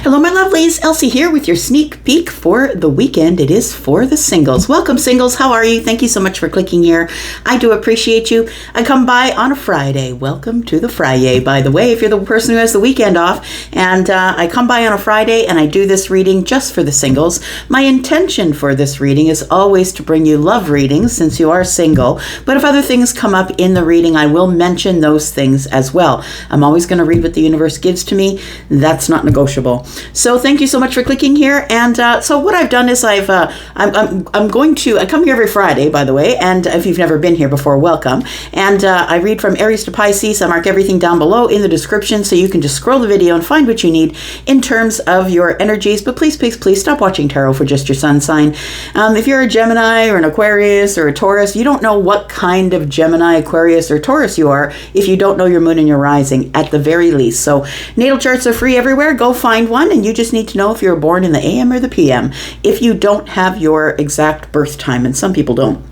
Hello, my lovelies. Elsie here with your sneak peek for the weekend. It is for the singles. Welcome, singles. How are you? Thank you so much for clicking here. I do appreciate you. I come by on a Friday. Welcome to the Friday, by the way, if you're the person who has the weekend off. And I come by on a Friday and I do this reading just for the singles. My intention for this reading is always to bring you love readings since you are single. But if other things come up in the reading, I will mention those things as well. I'm always going to read what the universe gives to me. That's not negotiable. So thank you so much for clicking here. And so what I've done is I come here every Friday, by the way, and if you've never been here before, welcome. And I read from Aries to Pisces. I mark everything down below in the description so you can just scroll the video and find what you need in terms of your energies. But please, please, please stop watching tarot for just your sun sign. If you're a Gemini or an Aquarius or a Taurus, you don't know what kind of Gemini, Aquarius, or Taurus you are if you don't know your moon and your rising at the very least. So natal charts are free everywhere. Go find one, and you just need to know if you're born in the AM or the PM if you don't have your exact birth time, and some people don't.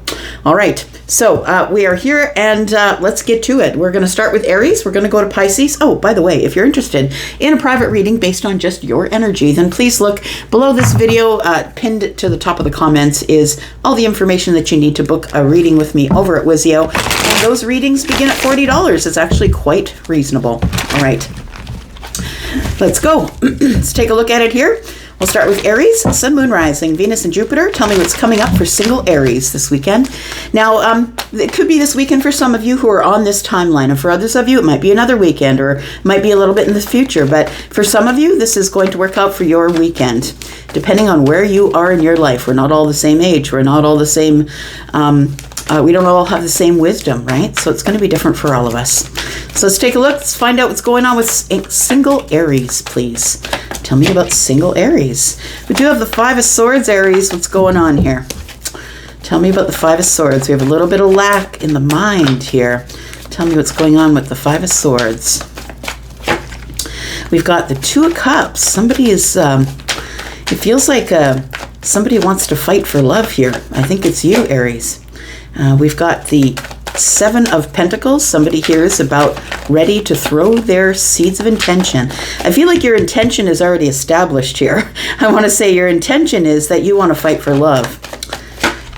All right, so we are here, and let's get to it. We're going to start with Aries. We're going to go to Pisces. Oh, by the way, if you're interested in a private reading based on just your energy, then please look below this video. Pinned to the top of the comments is all the information that you need to book a reading with me over at Wizio. And those readings begin at $40. It's actually quite reasonable. All right. Let's go. Let's take a look at it here. We'll start with Aries, Sun, Moon, Rising, Venus, and Jupiter. Tell me what's coming up for single Aries this weekend. Now, it could be this weekend for some of you who are on this timeline, and for others of you, it might be another weekend, or it might be a little bit in the future. But for some of you, this is going to work out for your weekend, depending on where you are in your life. We're not all the same age. We're not all the same. We don't all have the same wisdom, right? So it's going to be different for all of us. So let's take a look. Let's find out what's going on with single Aries, please. Tell me about single Aries. We do have the Five of Swords, Aries. What's going on here? Tell me about the Five of Swords. We have a little bit of lack in the mind here. Tell me what's going on with the Five of Swords. We've got the Two of Cups. Somebody is, it feels like somebody wants to fight for love here. I think it's you, Aries. We've got the Seven of Pentacles. Somebody here is about ready to throw their seeds of intention. I feel like your intention is already established here. I want to say your intention is that you want to fight for love.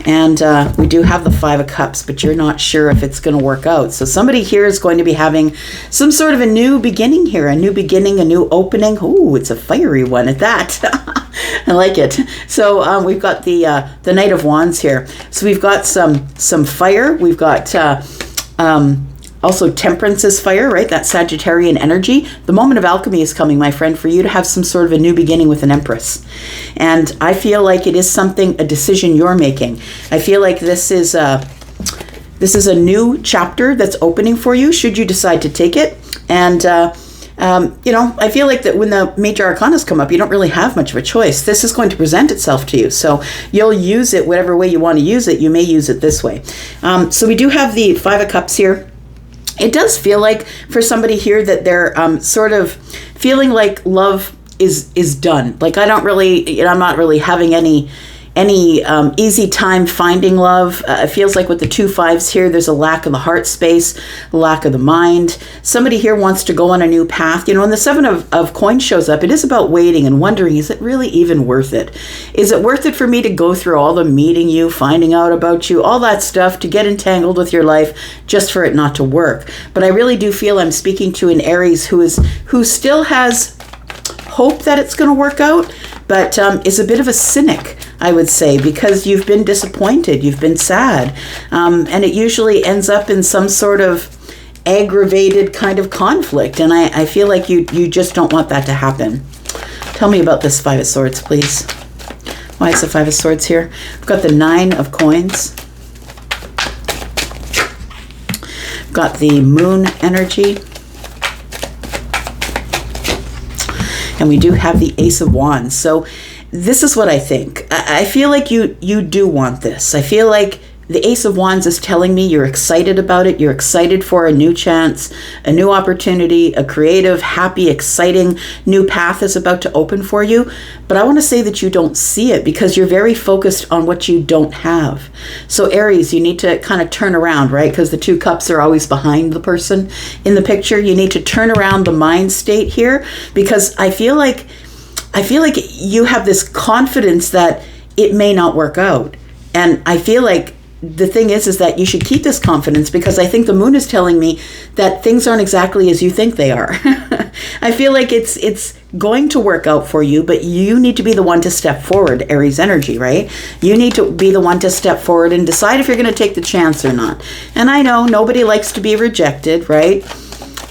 And we do have the Five of Cups, but you're not sure if it's going to work out. So somebody here is going to be having some sort of a new beginning here, a new beginning, a new opening. Ooh, it's a fiery one at that. I like it. So we've got the Knight of Wands here. So we've got some fire. We've got also Temperance is fire, right? That Sagittarian energy. The moment of alchemy is coming, my friend, for you to have some sort of a new beginning with an Empress. And I feel like it is something, a decision you're making. I feel like this is a new chapter that's opening for you, should you decide to take it. And I feel like that when the major arcanas come up, you don't really have much of a choice. This is going to present itself to you. So you'll use it whatever way you want to use it. You may use it this way. So we do have the Five of Cups here. It does feel like for somebody here that they're sort of feeling like love is done. Like I'm not really having any easy time finding love. It feels like with the two fives here, there's a lack of the heart space, lack of the mind. Somebody here wants to go on a new path. When the Seven of Coins shows up, it is about waiting and wondering, is it really even worth it? Is it worth it for me to go through all the meeting you, finding out about you, all that stuff to get entangled with your life just for it not to work? But I really do feel I'm speaking to an Aries who still has hope that it's going to work out, but is a bit of a cynic, I would say, because you've been disappointed, you've been sad, and it usually ends up in some sort of aggravated kind of conflict, and I feel like you just don't want that to happen. Tell me about this Five of Swords, please. Why is the Five of Swords here? We've got the Nine of Coins. We've got the Moon energy. And we do have the Ace of Wands. So this is what I think. I feel like you do want this. I feel like the Ace of Wands is telling me you're excited about it. You're excited for a new chance, a new opportunity, a creative, happy, exciting new path is about to open for you. But I want to say that you don't see it because you're very focused on what you don't have. So Aries, you need to kind of turn around, right? Because the two cups are always behind the person in the picture. You need to turn around the mind state here because I feel like I feel like you have this confidence that it may not work out. And I feel like the thing is that you should keep this confidence, because I think the moon is telling me that things aren't exactly as you think they are. I feel like it's going to work out for you, but you need to be the one to step forward, Aries energy, right? You need to be the one to step forward and decide if you're going to take the chance or not. And I know nobody likes to be rejected, right?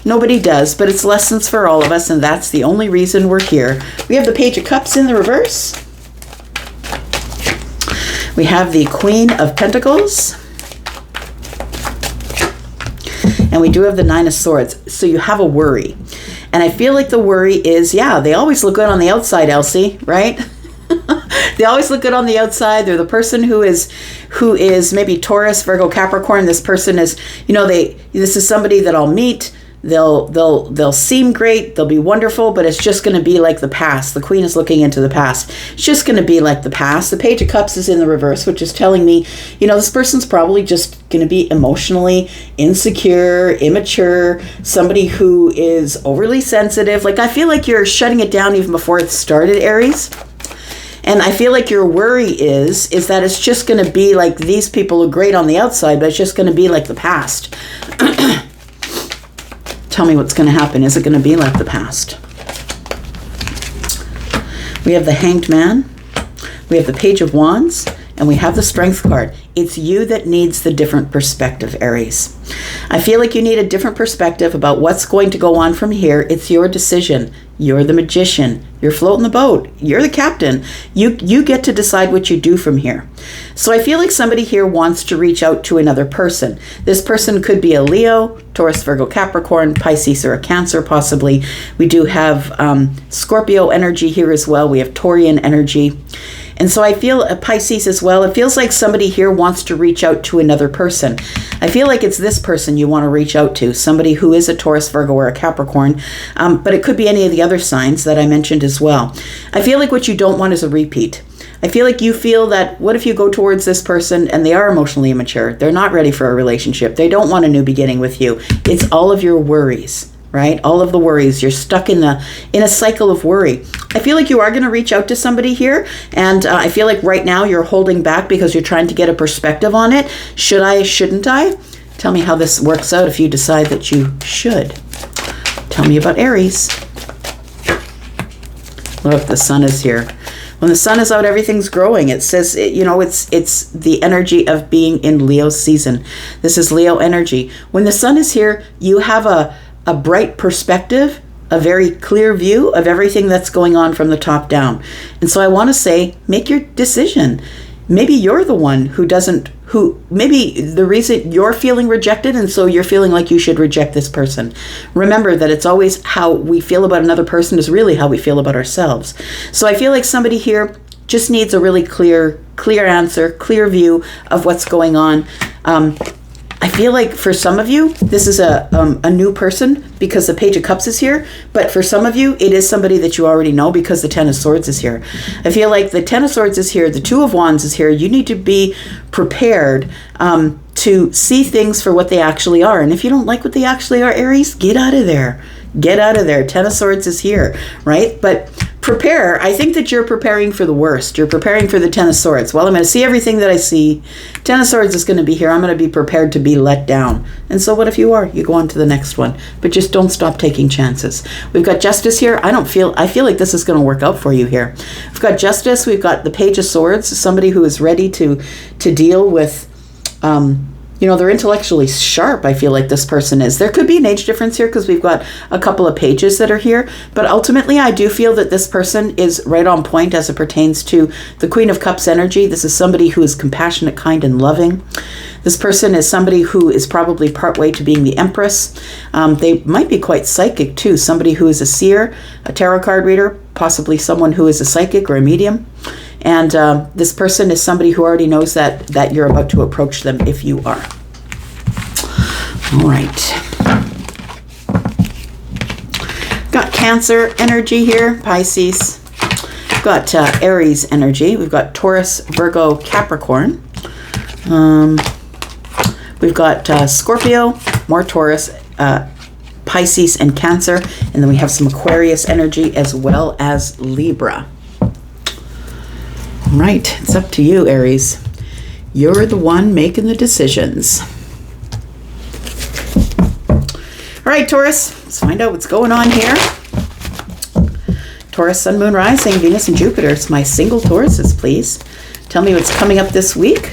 Nobody does, but it's lessons for all of us, and that's the only reason we're here. We have the Page of Cups in the reverse. We have the Queen of Pentacles. And we do have the Nine of Swords. So you have a worry. And I feel like the worry is, yeah, they always look good on the outside, Elsie, right? They always look good on the outside. They're the person who is maybe Taurus, Virgo, Capricorn. This person is, this is somebody that I'll meet. They'll seem great, they'll be wonderful, but it's just going to be like the past. The Queen is looking into the past. It's just going to be like the past. The Page of Cups is in the reverse, which is telling me, this person's probably just going to be emotionally insecure, immature, somebody who is overly sensitive. Like, I feel like you're shutting it down even before it started, Aries. And I feel like your worry is that it's just going to be like, these people are great on the outside, but it's just going to be like the past. Tell me what's going to happen. Is it going to be like the past? We have the Hanged Man. We have the Page of Wands. And we have the Strength card. It's you that needs the different perspective, Aries. I feel like you need a different perspective about what's going to go on from here. It's your decision. You're the magician. You're floating the boat. You're the captain. You get to decide what you do from here. So I feel like somebody here wants to reach out to another person. This person could be a Leo, Taurus, Virgo, Capricorn, Pisces, or a Cancer possibly. We do have Scorpio energy here as well. We have Taurian energy. And so I feel a Pisces as well. It feels like somebody here wants to reach out to another person. I feel like it's this person you want to reach out to, somebody who is a Taurus, Virgo, or a Capricorn, but it could be any of the other signs that I mentioned as well. I feel like what you don't want is a repeat. I feel like you feel that, what if you go towards this person and they are emotionally immature? They're not ready for a relationship. They don't want a new beginning with you. It's all of your worries, right? All of the worries. You're stuck in a cycle of worry. I feel like you are going to reach out to somebody here, and I feel like right now you're holding back because you're trying to get a perspective on it. Should I, shouldn't I? Tell me how this works out if you decide that you should. Tell me about Aries. Look, the sun is here. When the sun is out, everything's growing. It says, it's the energy of being in Leo season. This is Leo energy. When the sun is here, you have a bright perspective, a very clear view of everything that's going on from the top down. And so I want to say, make your decision. Maybe you're the one maybe the reason you're feeling rejected, and so you're feeling like you should reject this person. Remember that it's always how we feel about another person is really how we feel about ourselves. So I feel like somebody here just needs a really clear answer, clear view of what's going on. I feel like for some of you, this is a new person because the Page of Cups is here. But for some of you, it is somebody that you already know because the Ten of Swords is here. I feel like the Ten of Swords is here. The Two of Wands is here. You need to be prepared to see things for what they actually are. And if you don't like what they actually are, Aries, get out of there. Get out of there. Ten of Swords is here, right? But prepare. I think that you're preparing for the worst. You're preparing for the Ten of Swords. Well, I'm going to see everything that I see. Ten of Swords is going to be here. I'm going to be prepared to be let down. And so what if you are? You go on to the next one. But just don't stop taking chances. We've got Justice here. I feel like this is going to work out for you here. We've got Justice. We've got the Page of Swords. Somebody who is ready to deal with they're intellectually sharp, I feel like this person is. There could be an age difference here because we've got a couple of pages that are here. But ultimately, I do feel that this person is right on point as it pertains to the Queen of Cups energy. This is somebody who is compassionate, kind, and loving. This person is somebody who is probably partway to being the Empress. They might be quite psychic, too. Somebody who is a seer, a tarot card reader, possibly someone who is a psychic or a medium. And this person is somebody who already knows that you're about to approach them if you are. All right. Got Cancer energy here, Pisces. Got Aries energy. We've got Taurus, Virgo, Capricorn. We've got Scorpio, more Taurus, Pisces and Cancer. And then we have some Aquarius energy as well as Libra. All right, it's up to you, Aries. You're the one making the decisions. All right, Taurus, let's find out what's going on here. Taurus, Sun, Moon, Rising, Venus, and Jupiter. It's my single Tauruses, please. Tell me what's coming up this week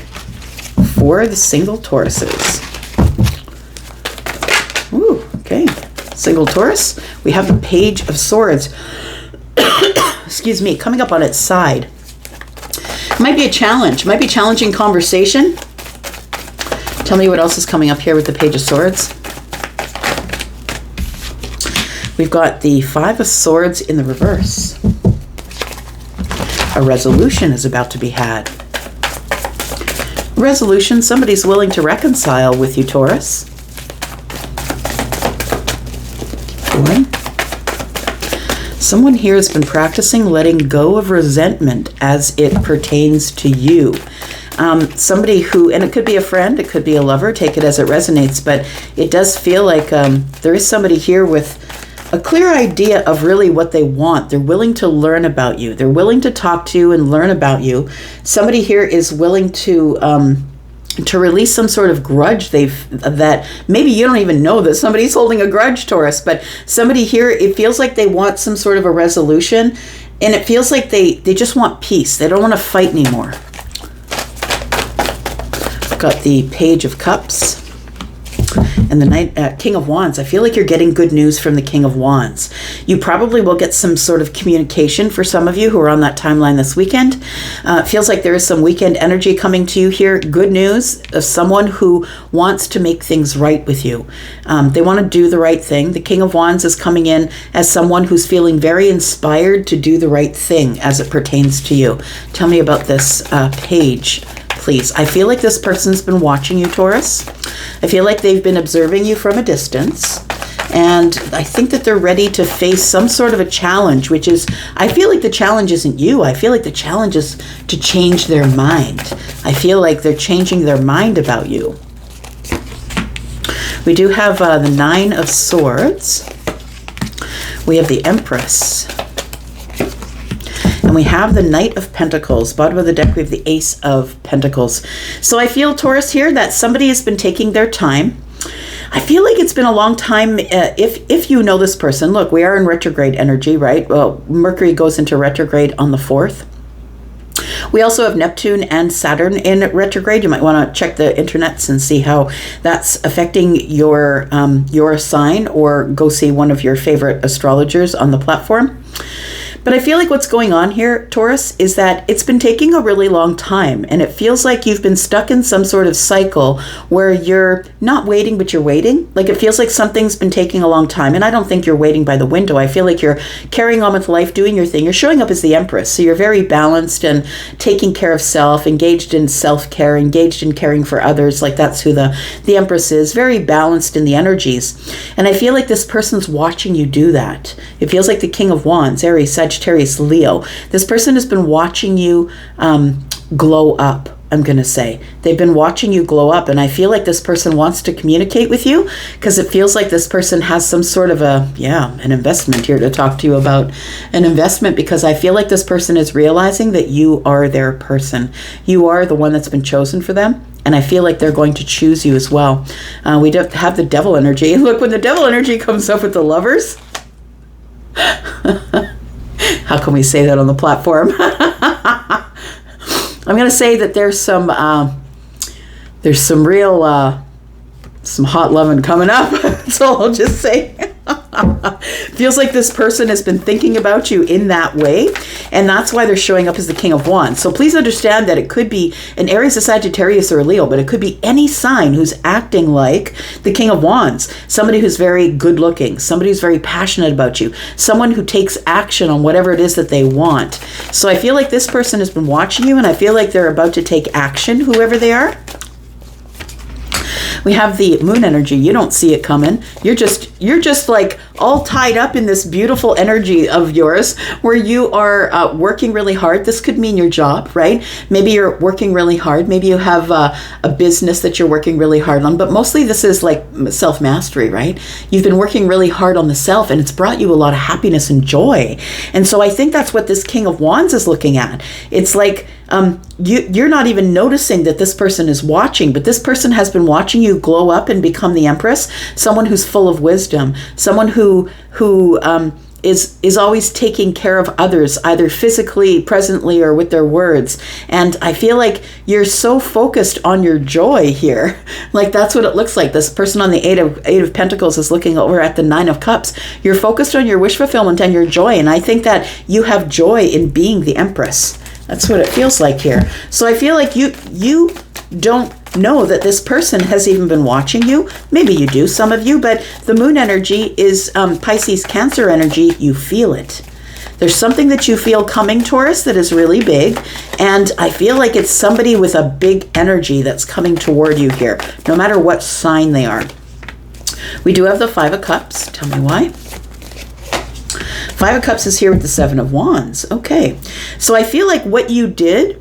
for the single Tauruses. Ooh, okay. Single Taurus, we have the Page of Swords. Excuse me, coming up on its side. Might be a challenge. Might be a challenging conversation. Tell me what else is coming up here with the Page of Swords. We've got the Five of Swords in the reverse. A resolution is about to be had. Resolution, somebody's willing to reconcile with you, Taurus. Boy. Someone here has been practicing letting go of resentment as it pertains to you. Somebody who, and it could be a friend, it could be a lover, take it as it resonates, but it does feel like there is somebody here with a clear idea of really what they want. They're willing to learn about you. They're willing to talk to you and learn about you. Somebody here is willing to release some sort of grudge that maybe you don't even know that somebody's holding a grudge, Taurus, but somebody here, it feels like they want some sort of a resolution, and it feels like they just want peace. They don't want to fight anymore. Got the Page of Cups and the King of Wands. I feel like you're getting good news from the King of Wands. You probably will get some sort of communication for some of you who are on that timeline this weekend. It feels like there is some weekend energy coming to you here. Good news of someone who wants to make things right with you. They want to do the right thing. The King of Wands is coming in as someone who's feeling very inspired to do the right thing as it pertains to you. Tell me about this page, please. I feel like this person's been watching you, Taurus. I feel like they've been observing you from a distance, and I think that they're ready to face some sort of a challenge, which is, I feel like the challenge isn't you. I feel like the challenge is to change their mind. I feel like they're changing their mind about you. We do have the Nine of Swords. We have the Empress. And we have the Knight of Pentacles. Bottom of the deck, we have the Ace of Pentacles. So I feel, Taurus, here that somebody has been taking their time. I feel like it's been a long time. If you know this person, look, we are in retrograde energy, right? Well, Mercury goes into retrograde on the 4th. We also have Neptune and Saturn in retrograde. You might want to check the internets and see how that's affecting your sign, or go see one of your favorite astrologers on the platform. But I feel like what's going on here, Taurus, is that it's been taking a really long time, and it feels like you've been stuck in some sort of cycle where you're not waiting, but you're waiting. Like, it feels like something's been taking a long time, and I don't think you're waiting by the window. I feel like you're carrying on with life, doing your thing. You're showing up as the Empress, so you're very balanced and taking care of self, engaged in self-care, engaged in caring for others. Like, that's who the Empress is, very balanced in the energies. And I feel like this person's watching you do that. It feels like the King of Wands, Aries, Sagittarius, Leo. This person has been watching you glow up, I'm going to say. They've been watching you glow up, and I feel like this person wants to communicate with you, because it feels like this person has some sort of an investment here to talk to you about. An investment, because I feel like this person is realizing that you are their person. You are the one that's been chosen for them. And I feel like they're going to choose you as well. We don't have the Devil energy. Look, when the Devil energy comes up with the Lovers, how can we say that on the platform? I'm going to say that there's some real, some hot loving coming up. That's all I'll just say. Feels like this person has been thinking about you in that way, and that's why they're showing up as the King of Wands. So please understand that it could be an Aries, a Sagittarius, or a Leo, but it could be any sign who's acting like the King of Wands. Somebody who's very good looking, somebody who's very passionate about you, someone who takes action on whatever it is that they want. So I feel like this person has been watching you, and I feel like they're about to take action, whoever they are. We We have the moon energy. You don't see it coming. You're just like all tied up in this beautiful energy of yours where you are working really hard. This could mean your job, right? Maybe you're working really hard. Maybe you have a business that you're working really hard on, but mostly this is like self-mastery, right? You've been working really hard on the self, and it's brought you a lot of happiness and joy. And so I think that's what this King of Wands is looking at. It's like you're not even noticing that this person is watching, but this person has been watching you glow up and become the Empress, someone who's full of wisdom, someone who is always taking care of others, either physically, presently, or with their words. And I feel like you're so focused on your joy here. Like that's what it looks like. This person on the Eight of Pentacles is looking over at the Nine of Cups. You're focused on your wish fulfillment and your joy. And I think that you have joy in being the Empress. That's what it feels like here. So I feel like you don't know that this person has even been watching you. Maybe you do, some of you, but the moon energy is Pisces Cancer energy. You feel it. There's something that you feel coming, Taurus, that is really big. And I feel like it's somebody with a big energy that's coming toward you here, no matter what sign they are. We do have the Five of Cups. Tell me why. Five of Cups is here with the Seven of Wands. Okay. So I feel like what you did,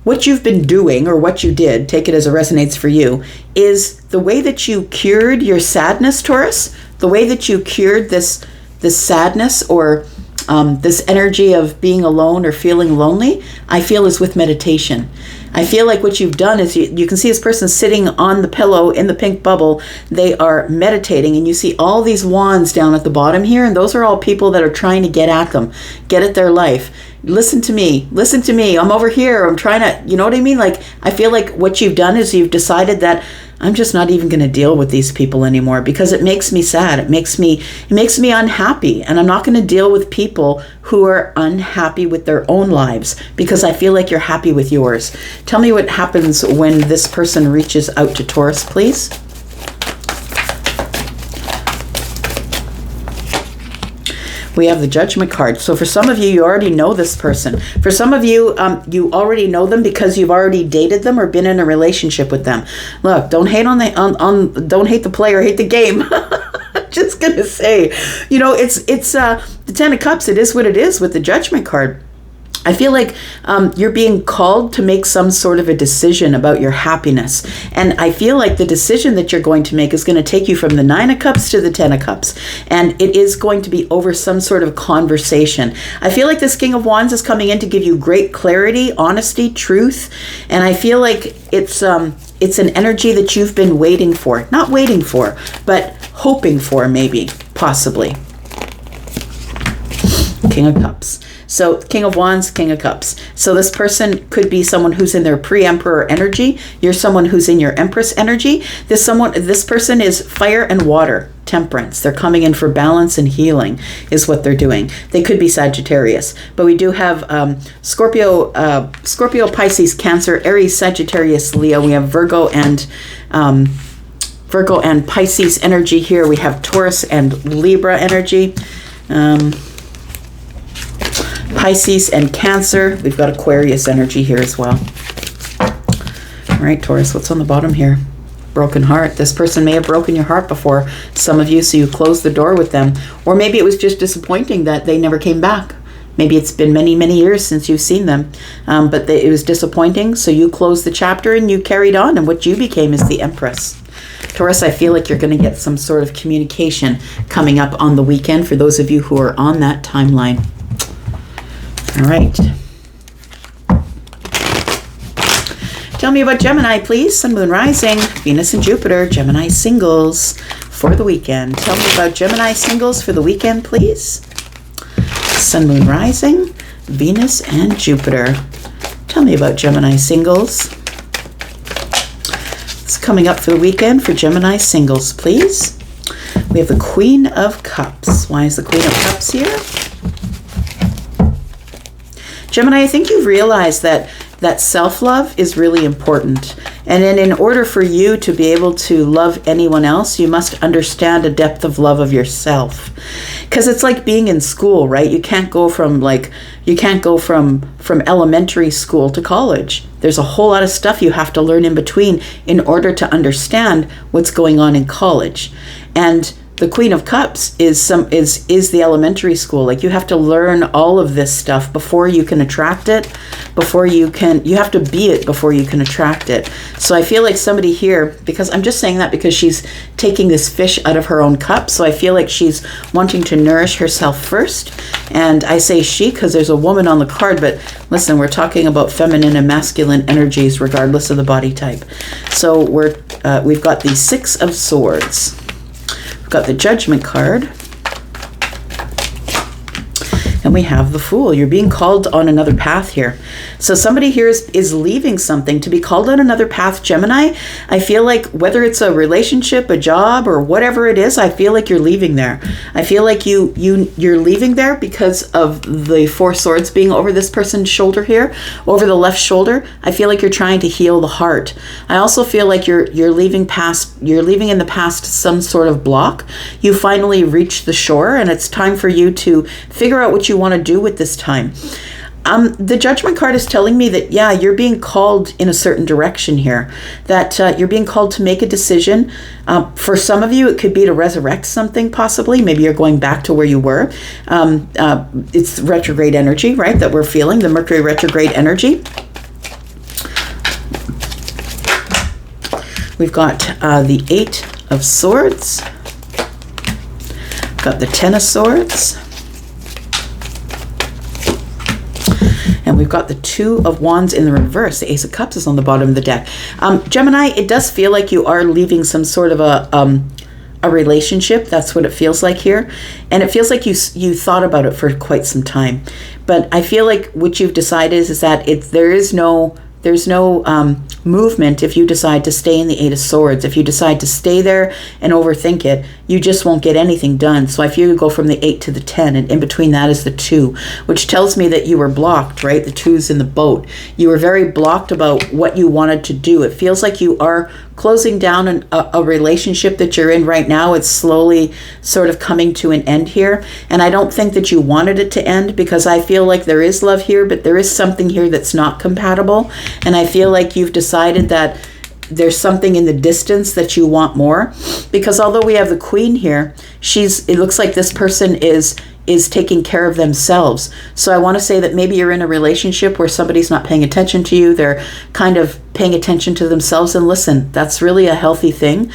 what you've been doing, or what you did, take it as it resonates for you, is the way that you cured your sadness, Taurus, the way that you cured this sadness or this energy of being alone or feeling lonely, I feel is with meditation. I feel like what you've done is you can see this person sitting on the pillow in the pink bubble. They are meditating, and you see all these wands down at the bottom here, and those are all people that are trying to get at them, get at their life. Listen to me, I'm over here, I'm trying to, you know what I mean? Like, I feel like what you've done is you've decided that I'm just not even going to deal with these people anymore because it makes me sad. It makes me unhappy. And I'm not going to deal with people who are unhappy with their own lives because I feel like you're happy with yours. Tell me what happens when this person reaches out to Taurus, please. We have the Judgment card. So for some of you, you already know this person. For some of you, you already know them because you've already dated them or been in a relationship with them. Look, don't hate don't hate the player, hate the game. Just gonna say, you know, it's the Ten of Cups. It is what it is with the Judgment card. I feel like you're being called to make some sort of a decision about your happiness. And I feel like the decision that you're going to make is going to take you from the Nine of Cups to the Ten of Cups. And it is going to be over some sort of conversation. I feel like this King of Wands is coming in to give you great clarity, honesty, truth. And I feel like it's an energy that you've been waiting for. Not waiting for, but hoping for, maybe, possibly. King of Cups. So King of Wands, King of Cups. So this person could be someone who's in their pre-emperor energy. You're someone who's in your Empress energy. This person is fire and water, temperance. They're coming in for balance and healing is what they're doing. They could be Sagittarius. But we do have Scorpio, Pisces, Cancer, Aries, Sagittarius, Leo. We have Virgo and Pisces energy here. We have Taurus and Libra energy. Pisces and Cancer. We've got Aquarius energy here as well. All right, Taurus, what's on the bottom here? Broken heart. This person may have broken your heart before, some of you, so you closed the door with them. Or maybe it was just disappointing that they never came back. Maybe it's been many, many years since you've seen them. But it was disappointing, so you closed the chapter and you carried on, and what you became is the Empress. Taurus, I feel like you're going to get some sort of communication coming up on the weekend for those of you who are on that timeline. All right. Tell me about Gemini, please. Sun, Moon, Rising, Venus and Jupiter, Gemini singles for the weekend. Tell me about Gemini singles for the weekend, please. Sun, Moon, Rising, Venus and Jupiter. Tell me about Gemini singles. What's coming up for the weekend for Gemini singles, please? We have the Queen of Cups. Why is the Queen of Cups here? Gemini, I think you've realized that that self-love is really important. And then in order for you to be able to love anyone else, you must understand a depth of love of yourself. Because it's like being in school, right? You can't go from from elementary school to college. There's a whole lot of stuff you have to learn in between in order to understand what's going on in college. And the Queen of Cups is the elementary school. Like, you have to learn all of this stuff before you can attract it, you have to be it before you can attract it. So I feel like somebody here, because I'm just saying that because she's taking this fish out of her own cup. So I feel like she's wanting to nourish herself first. And I say she because there's a woman on the card, but listen, we're talking about feminine and masculine energies regardless of the body type. So we've got the Six of Swords. Got the Judgment card, and we have the Fool. You're being called on another path here. So somebody here is leaving something to be called on another path, Gemini. I feel like whether it's a relationship, a job, or whatever it is, I feel like you're leaving there. I feel like you're leaving there because of the Four Swords being over this person's shoulder here, over the left shoulder. I feel like you're trying to heal the heart. I also feel like you're leaving in the past some sort of block. You finally reached the shore, and it's time for you to figure out what you want to do with this time. The Judgment card is telling me that, yeah, you're being called in a certain direction here, that you're being called to make a decision. For some of you, it could be to resurrect something, possibly. Maybe you're going back to where you were. It's retrograde energy, right, that we're feeling, the Mercury retrograde energy. We've got the Eight of Swords. Got the Ten of Swords. And we've got the Two of Wands in the reverse. The Ace of Cups is on the bottom of the deck. Gemini, it does feel like you are leaving some sort of a relationship. That's what it feels like here. And it feels like you thought about it for quite some time. But I feel like what you've decided is that there's no movement if you decide to stay in the Eight of Swords. If you decide to stay there and overthink it, you just won't get anything done. So I feel you go from the 8 to the 10, and in between that is the 2, which tells me that you were blocked, right? The 2's in the boat. You were very blocked about what you wanted to do. It feels like you are closing down a relationship that you're in right now. It's slowly sort of coming to an end here. And I don't think that you wanted it to end, because I feel like there is love here, but there is something here that's not compatible. And I feel like you've decided that there's something in the distance that you want more, because although we have the Queen here, it looks like this person is taking care of themselves. So I want to say that maybe you're in a relationship where somebody's not paying attention to you. They're kind of paying attention to themselves. And listen, that's really a healthy thing.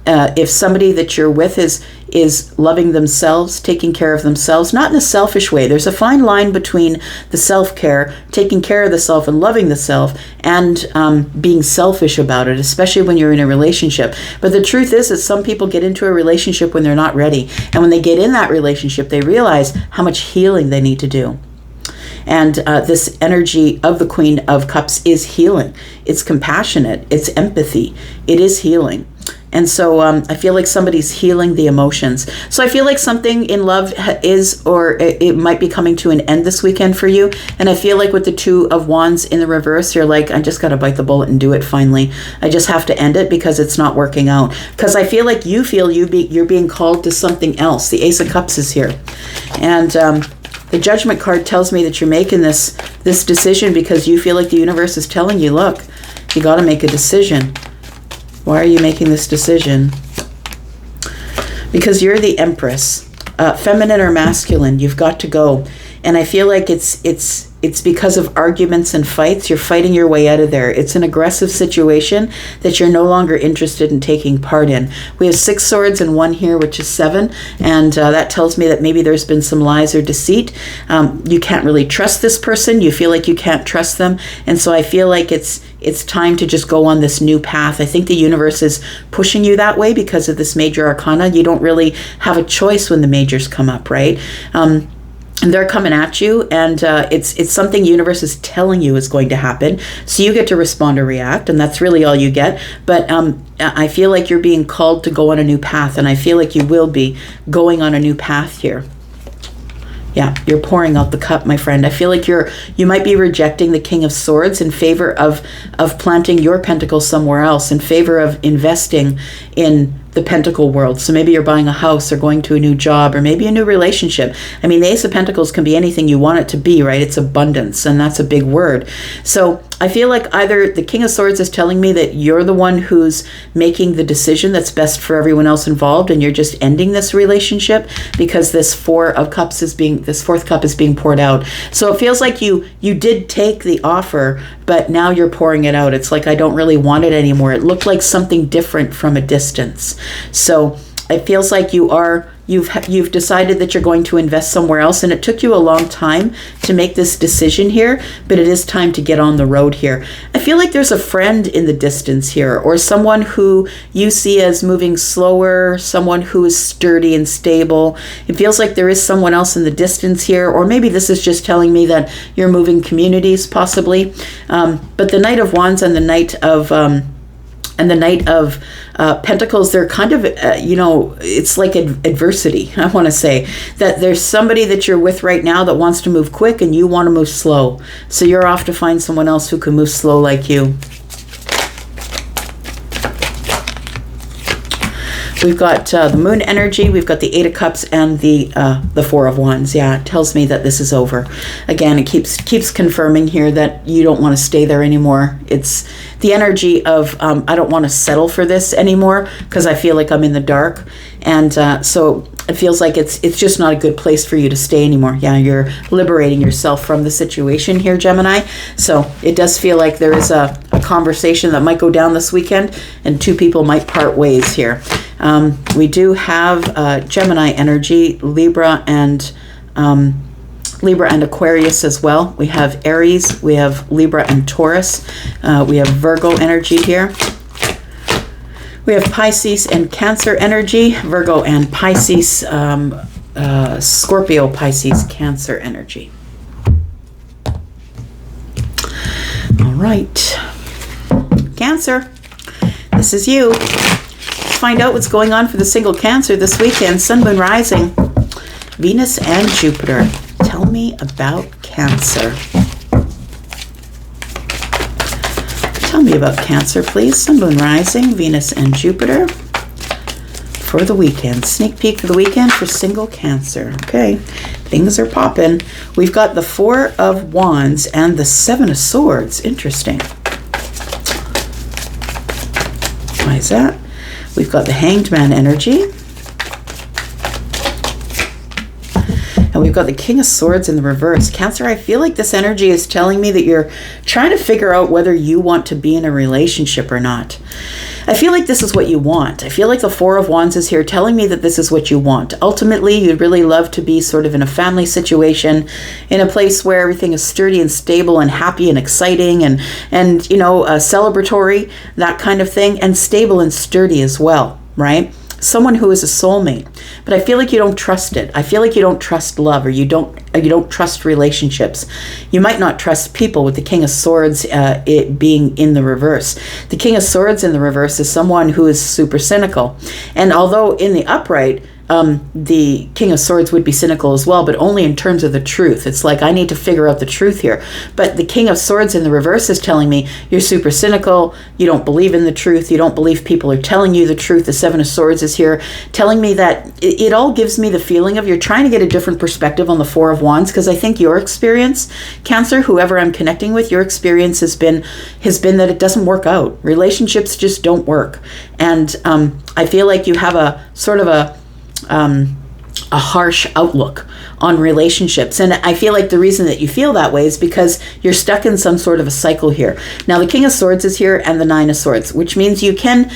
If somebody that you're with is loving themselves, taking care of themselves, not in a selfish way. There's a fine line between the self-care, taking care of the self and loving the self, and being selfish about it, especially when you're in a relationship. But the truth is that some people get into a relationship when they're not ready. And when they get in that relationship, they realize how much healing they need to do. And this energy of the Queen of Cups is healing. It's compassionate. It's empathy. It is healing. And so I feel like somebody's healing the emotions. So I feel like something in love it might be coming to an end this weekend for you. And I feel like with the Two of Wands in the reverse, you're like, I just got to bite the bullet and do it finally. I just have to end it because it's not working out. Because I feel like you're being called to something else. The Ace of Cups is here. And the Judgment card tells me that you're making this decision because you feel like the universe is telling you, look, you got to make a decision. Why are you making this decision? Because you're the Empress. Feminine or masculine, you've got to go. And I feel like it's because of arguments and fights. You're fighting your way out of there. It's an aggressive situation that you're no longer interested in taking part in. We have 6 swords and 1 here, which is 7. And that tells me that maybe there's been some lies or deceit. You can't really trust this person. You feel like you can't trust them. And so I feel like it's time to just go on this new path. I think the universe is pushing you that way because of this major arcana. You don't really have a choice when the majors come up, right? They're coming at you, and it's something universe is telling you is going to happen. So you get to respond or react, and that's really all you get. But I feel like you're being called to go on a new path, and I feel like you will be going on a new path here. Yeah, you're pouring out the cup, my friend. I feel like you might be rejecting the King of Swords in favor of planting your pentacles somewhere else, in favor of investing in the pentacle world. So maybe you're buying a house or going to a new job or maybe a new relationship. I mean, the Ace of Pentacles can be anything you want it to be, right? It's abundance, and that's a big word. So I feel like either the King of Swords is telling me that you're the one who's making the decision that's best for everyone else involved, and you're just ending this relationship because this fourth cup is being poured out. So it feels like you did take the offer, but now you're pouring it out. It's like, I don't really want it anymore. It looked like something different from a distance. So it feels like you've decided that you're going to invest somewhere else, and it took you a long time to make this decision here, but it is time to get on the road here. I feel like there's a friend in the distance here, or someone who you see as moving slower, someone who is sturdy and stable. It feels like there is someone else in the distance here, or maybe this is just telling me that you're moving communities possibly. But the Knight of Wands and the Knight of Pentacles, they're kind of, it's like adversity. I want to say that there's somebody that you're with right now that wants to move quick and you want to move slow. So you're off to find someone else who can move slow like you. We've got the Moon energy, we've got the Eight of Cups, and the Four of Wands. Yeah, it tells me that this is over. Again, it keeps confirming here that you don't want to stay there anymore. It's the energy of, I don't want to settle for this anymore because I feel like I'm in the dark. And so it feels like it's just not a good place for you to stay anymore. Yeah, you're liberating yourself from the situation here, Gemini. So it does feel like there is a conversation that might go down this weekend and two people might part ways here. We do have Gemini energy, Libra and Aquarius as well. We have Aries, we have Libra and Taurus. We have Virgo energy here. We have Pisces and Cancer energy, Virgo and Pisces, Scorpio, Pisces, Cancer energy. All right, Cancer, this is you. Find out what's going on for the single Cancer this weekend. Sun, Moon, Rising, Venus, and Jupiter. Tell me about Cancer. Tell me about Cancer, please. Sun, Moon, Rising, Venus, and Jupiter for the weekend. Sneak peek for the weekend for single Cancer. Okay, things are popping. We've got the Four of Wands and the Seven of Swords. Interesting. Why is that? We've got the Hanged Man energy. And we've got the King of Swords in the reverse. Cancer, I feel like this energy is telling me that you're trying to figure out whether you want to be in a relationship or not. I feel like this is what you want. I feel like the Four of Wands is here telling me that this is what you want. Ultimately, you'd really love to be sort of in a family situation, in a place where everything is sturdy and stable and happy and exciting and celebratory, that kind of thing, and stable and sturdy as well, right? Someone who is a soulmate. But I feel like you don't trust it. I feel like you don't trust love, or you don't trust relationships. You might not trust people with the King of Swords it being in the reverse. The King of Swords in the reverse is someone who is super cynical. And although in the upright, the King of Swords would be cynical as well, but only in terms of the truth. It's like, I need to figure out the truth here. But the King of Swords in the reverse is telling me you're super cynical, you don't believe in the truth, you don't believe people are telling you the truth. The Seven of Swords is here telling me that it all gives me the feeling of you're trying to get a different perspective on the Four of Wands, because I think your experience, Cancer, whoever I'm connecting with, your experience has been that it doesn't work out. Relationships just don't work. And I feel like you have a sort of a harsh outlook on relationships. And I feel like the reason that you feel that way is because you're stuck in some sort of a cycle here. Now, the King of Swords is here and the Nine of Swords, which means you can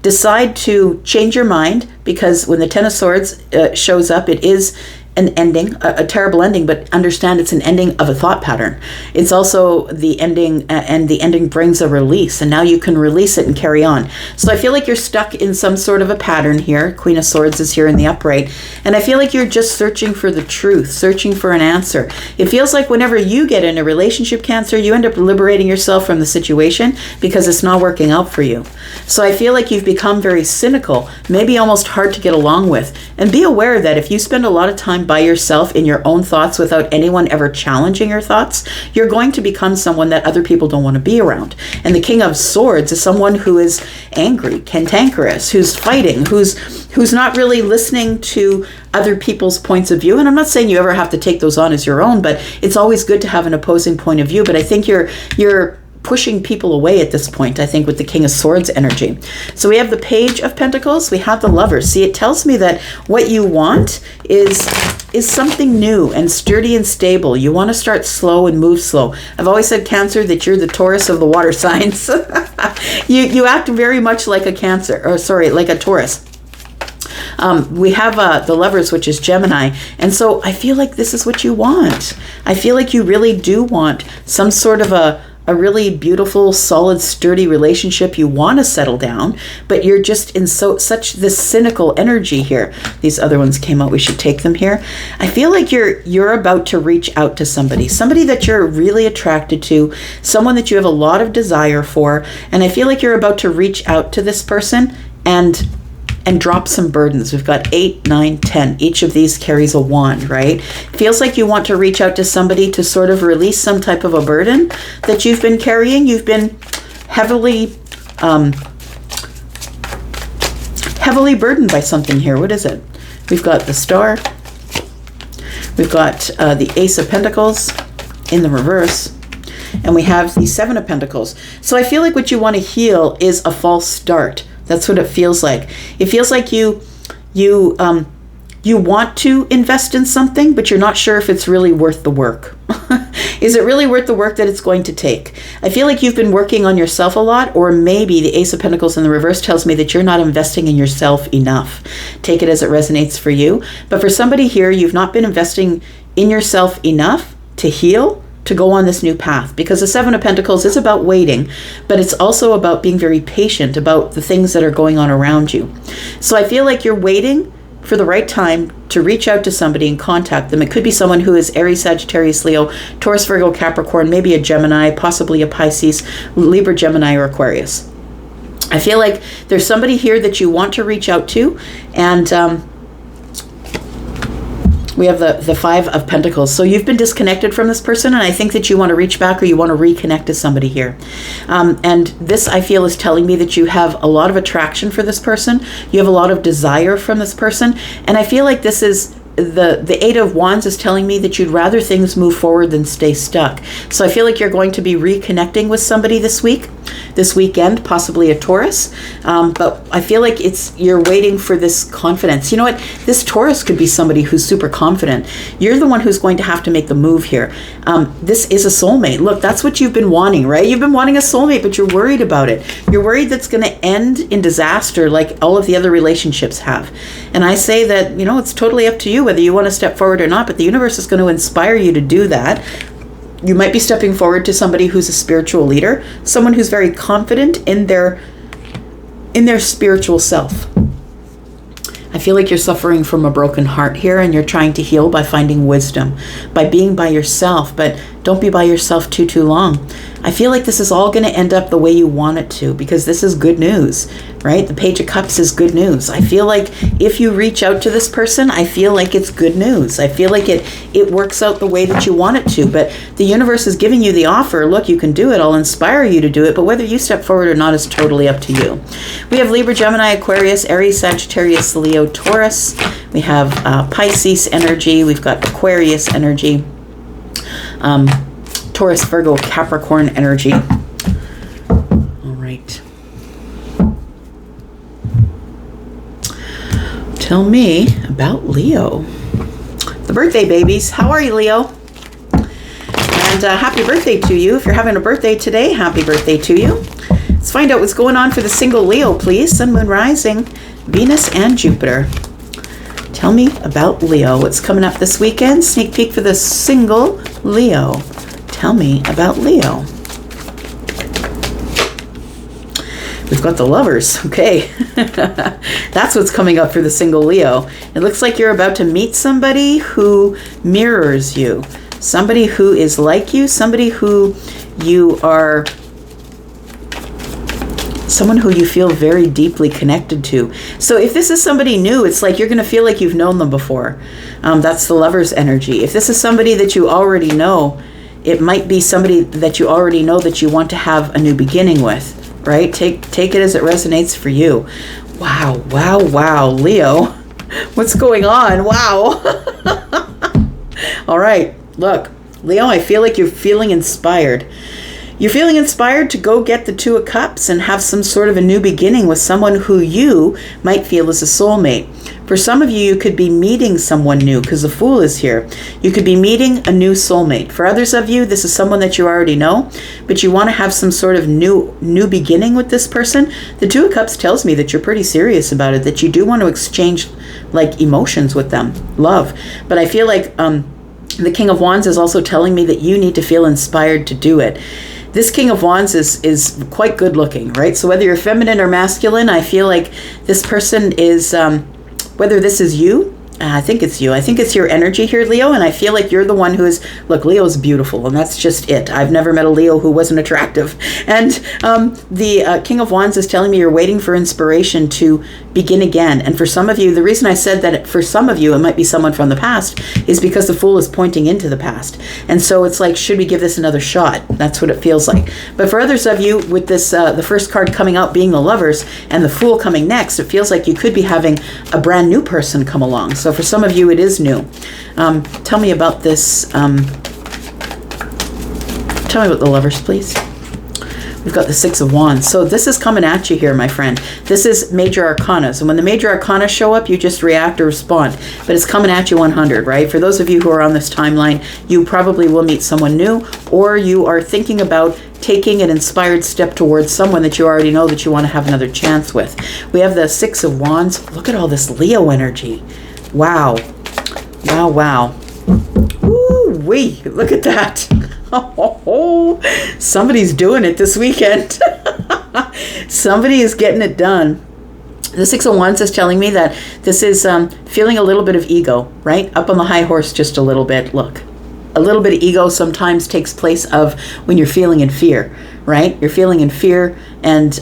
decide to change your mind, because when the Ten of Swords shows up, it is an ending, a terrible ending, but understand it's an ending of a thought pattern. It's also the ending, and the ending brings a release, and now you can release it and carry on. So I feel like you're stuck in some sort of a pattern here. Queen of Swords is here in the upright, and I feel like you're just searching for the truth, searching for an answer. It feels like whenever you get in a relationship, Cancer, you end up liberating yourself from the situation because it's not working out for you. So I feel like you've become very cynical, maybe almost hard to get along with. And be aware that if you spend a lot of time time by yourself in your own thoughts without anyone ever challenging your thoughts, you're going to become someone that other people don't want to be around. And the King of Swords is someone who is angry, cantankerous, who's fighting, who's not really listening to other people's points of view. And I'm not saying you ever have to take those on as your own, but it's always good to have an opposing point of view. But I think you're pushing people away at this point, I think, with the King of Swords energy. So we have the Page of Pentacles, we have the Lovers. See, it tells me that what you want is something new and sturdy and stable. You want to start slow and move slow. I've always said, Cancer, that you're the Taurus of the water signs. You act very much like a Cancer, or sorry, like a Taurus. We have the Lovers, which is Gemini. And so I feel like this is what you want. I feel like you really do want some sort of a really beautiful, solid, sturdy relationship. You want to settle down, but you're just in such this cynical energy here. These other ones came out. We should take them here. I feel like you're about to reach out to somebody that you're really attracted to, someone that you have a lot of desire for. And I feel like you're about to reach out to this person and drop some burdens. We've got 8, 9, 10. Each of these carries a wand, right? Feels like you want to reach out to somebody to sort of release some type of a burden that you've been carrying. You've been heavily burdened by something here. What is it? We've got the Star. We've got the Ace of Pentacles in the reverse. And we have the Seven of Pentacles. So I feel like what you want to heal is a false start. That's what it feels like. It feels like you want to invest in something, but you're not sure if it's really worth the work. Is it really worth the work that it's going to take? I feel like you've been working on yourself a lot, or maybe the Ace of Pentacles in the reverse tells me that you're not investing in yourself enough. Take it as it resonates for you. But for somebody here, you've not been investing in yourself enough to heal, to go on this new path, because the Seven of Pentacles is about waiting, but it's also about being very patient about the things that are going on around you. So I feel like you're waiting for the right time to reach out to somebody and contact them. It could be someone who is Aries, Sagittarius, Leo, Taurus, Virgo, Capricorn, maybe a Gemini, possibly a Pisces, Libra, Gemini, or Aquarius. I feel like there's somebody here that you want to reach out to, and we have the Five of Pentacles. So you've been disconnected from this person, and I think that you want to reach back, or you want to reconnect to somebody here. And this, I feel, is telling me that you have a lot of attraction for this person. You have a lot of desire from this person. And I feel like this is the Eight of Wands is telling me that you'd rather things move forward than stay stuck. So I feel like you're going to be reconnecting with somebody this weekend, possibly a Taurus. But I feel like you're waiting for this confidence. You know what? This Taurus could be somebody who's super confident. You're the one who's going to have to make the move here. This is a soulmate. Look, that's what you've been wanting, right? You've been wanting a soulmate, but you're worried about it. You're worried that's going to end in disaster like all of the other relationships have. And I say that, it's totally up to you whether you want to step forward or not, but the universe is going to inspire you to do that. You might be stepping forward to somebody who's a spiritual leader, someone who's very confident in their spiritual self. I feel like you're suffering from a broken heart here, and you're trying to heal by finding wisdom, by being by yourself, but don't be by yourself too long. I feel like this is all going to end up the way you want it to, because this is good news, right? The Page of Cups is good news. I feel like if you reach out to this person, I feel like it's good news. I feel like it works out the way that you want it to, but the universe is giving you the offer. Look, you can do it. I'll inspire you to do it, but whether you step forward or not is totally up to you. We have Libra, Gemini, Aquarius, Aries, Sagittarius, Leo, Taurus. We have Pisces energy. We've got Aquarius energy. Taurus, Virgo, Capricorn energy. All right. Tell me about Leo. The birthday babies. How are you, Leo? And happy birthday to you. If you're having a birthday today, happy birthday to you. Let's find out what's going on for the single Leo, please. Sun, Moon, Rising, Venus, and Jupiter. Tell me about Leo. What's coming up this weekend? Sneak peek for the single Leo. Tell me about Leo. We've got the Lovers. Okay. That's what's coming up for the single Leo. It looks like you're about to meet somebody who mirrors you. Somebody who is like you. Somebody who you are someone who you feel very deeply connected to. So if this is somebody new, it's like you're going to feel like you've known them before. That's the Lover's energy. If this is somebody that you already know, it might be somebody that you already know that you want to have a new beginning with, right? Take it as it resonates for you. Wow, wow, wow, Leo. What's going on? Wow. All right, look, Leo, I feel like you're feeling inspired. You're feeling inspired to go get the Two of Cups and have some sort of a new beginning with someone who you might feel is a soulmate. For some of you, you could be meeting someone new because the Fool is here. You could be meeting a new soulmate. For others of you, this is someone that you already know, but you want to have some sort of new beginning with this person. The Two of Cups tells me that you're pretty serious about it, that you do want to exchange like emotions with them, love. But I feel like the King of Wands is also telling me that you need to feel inspired to do it. This King of Wands is quite good looking, right? So whether you're feminine or masculine, I feel like this person is, whether this is you, I think it's you. I think it's your energy here, Leo, and I feel like you're the one who is, look, Leo's beautiful, and that's just it. I've never met a Leo who wasn't attractive. And the King of Wands is telling me you're waiting for inspiration to begin again. And for some of you, the reason I said that for some of you, it might be someone from the past, is because the Fool is pointing into the past. And so it's like, should we give this another shot? That's what it feels like. But for others of you, with this, the first card coming out being the Lovers and the Fool coming next, it feels like you could be having a brand new person come along. So for some of you, it is new. Tell me about this. Tell me about the Lovers, please. We've got the Six of Wands. So this is coming at you here, my friend. This is major arcana. So when the major arcana show up, you just react or respond. But it's coming at you 100, right? For those of you who are on this timeline, you probably will meet someone new, or you are thinking about taking an inspired step towards someone that you already know that you want to have another chance with. We have the Six of Wands. Look at all this Leo energy. Wow. Wow, wow. Ooh-wee. Look at that. Oh, somebody's doing it this weekend. Somebody is getting it done. The Six of Wands is telling me that this is feeling a little bit of ego, right? Up on the high horse just a little bit. Look, a little bit of ego sometimes takes place of when you're feeling in fear, right? You're feeling in fear, and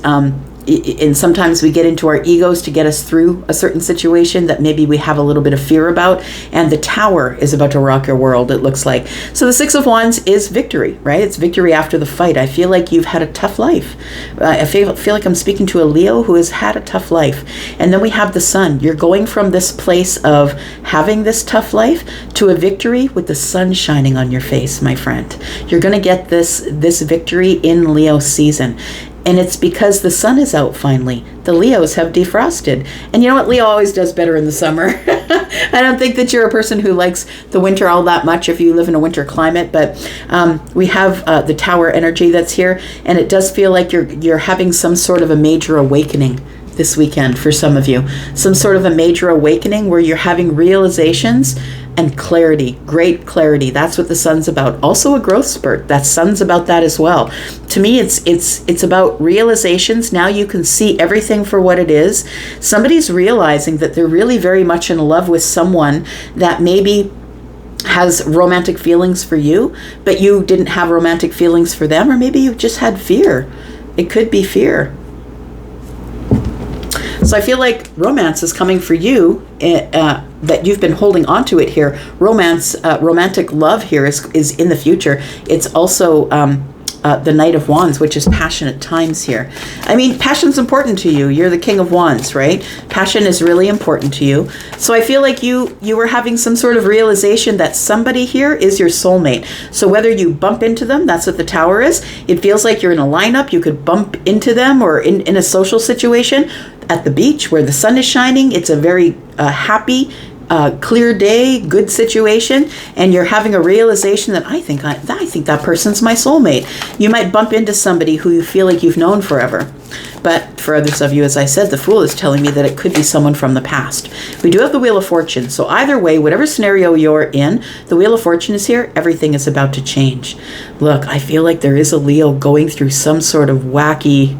sometimes we get into our egos to get us through a certain situation that maybe we have a little bit of fear about, and the Tower is about to rock your world, it looks like. So the Six of Wands is victory, right? It's victory after the fight. I feel like you've had a tough life. I feel like I'm speaking to a Leo who has had a tough life. And then we have the Sun. You're going from this place of having this tough life to a victory with the sun shining on your face, my friend. You're going to get this victory in Leo season. And it's because the sun is out finally. The Leos have defrosted. And you know what? Leo always does better in the summer. I don't think that you're a person who likes the winter all that much if you live in a winter climate. But we have the Tower energy that's here. And it does feel like you're having some sort of a major awakening this weekend for some of you. Some sort of a major awakening where you're having realizations and clarity, great clarity. That's what the sun's about. Also a growth spurt. That sun's about that as well. To me, it's about realizations. Now you can see everything for what it is. Somebody's realizing that they're really very much in love with someone that maybe has romantic feelings for you, but you didn't have romantic feelings for them, or maybe you just had fear. It could be fear. So I feel like romance is coming for you, that you've been holding on to it here. Romance, romantic love here is in the future. It's also the Knight of Wands, which is passionate times here. I mean, passion's important to you. You're the King of Wands, right? Passion is really important to you. So I feel like you were having some sort of realization that somebody here is your soulmate. So whether you bump into them, that's what the Tower is. It feels like you're in a lineup. You could bump into them, or in a social situation at the beach where the sun is shining. It's a very happy, clear day, good situation, and you're having a realization that I think that person's my soulmate. You might bump into somebody who you feel like you've known forever. But for others of you, as I said, the Fool is telling me that it could be someone from the past. We do have the Wheel of Fortune. So either way, whatever scenario you're in, the Wheel of Fortune is here. Everything is about to change. Look, I feel like there is a Leo going through some sort of wacky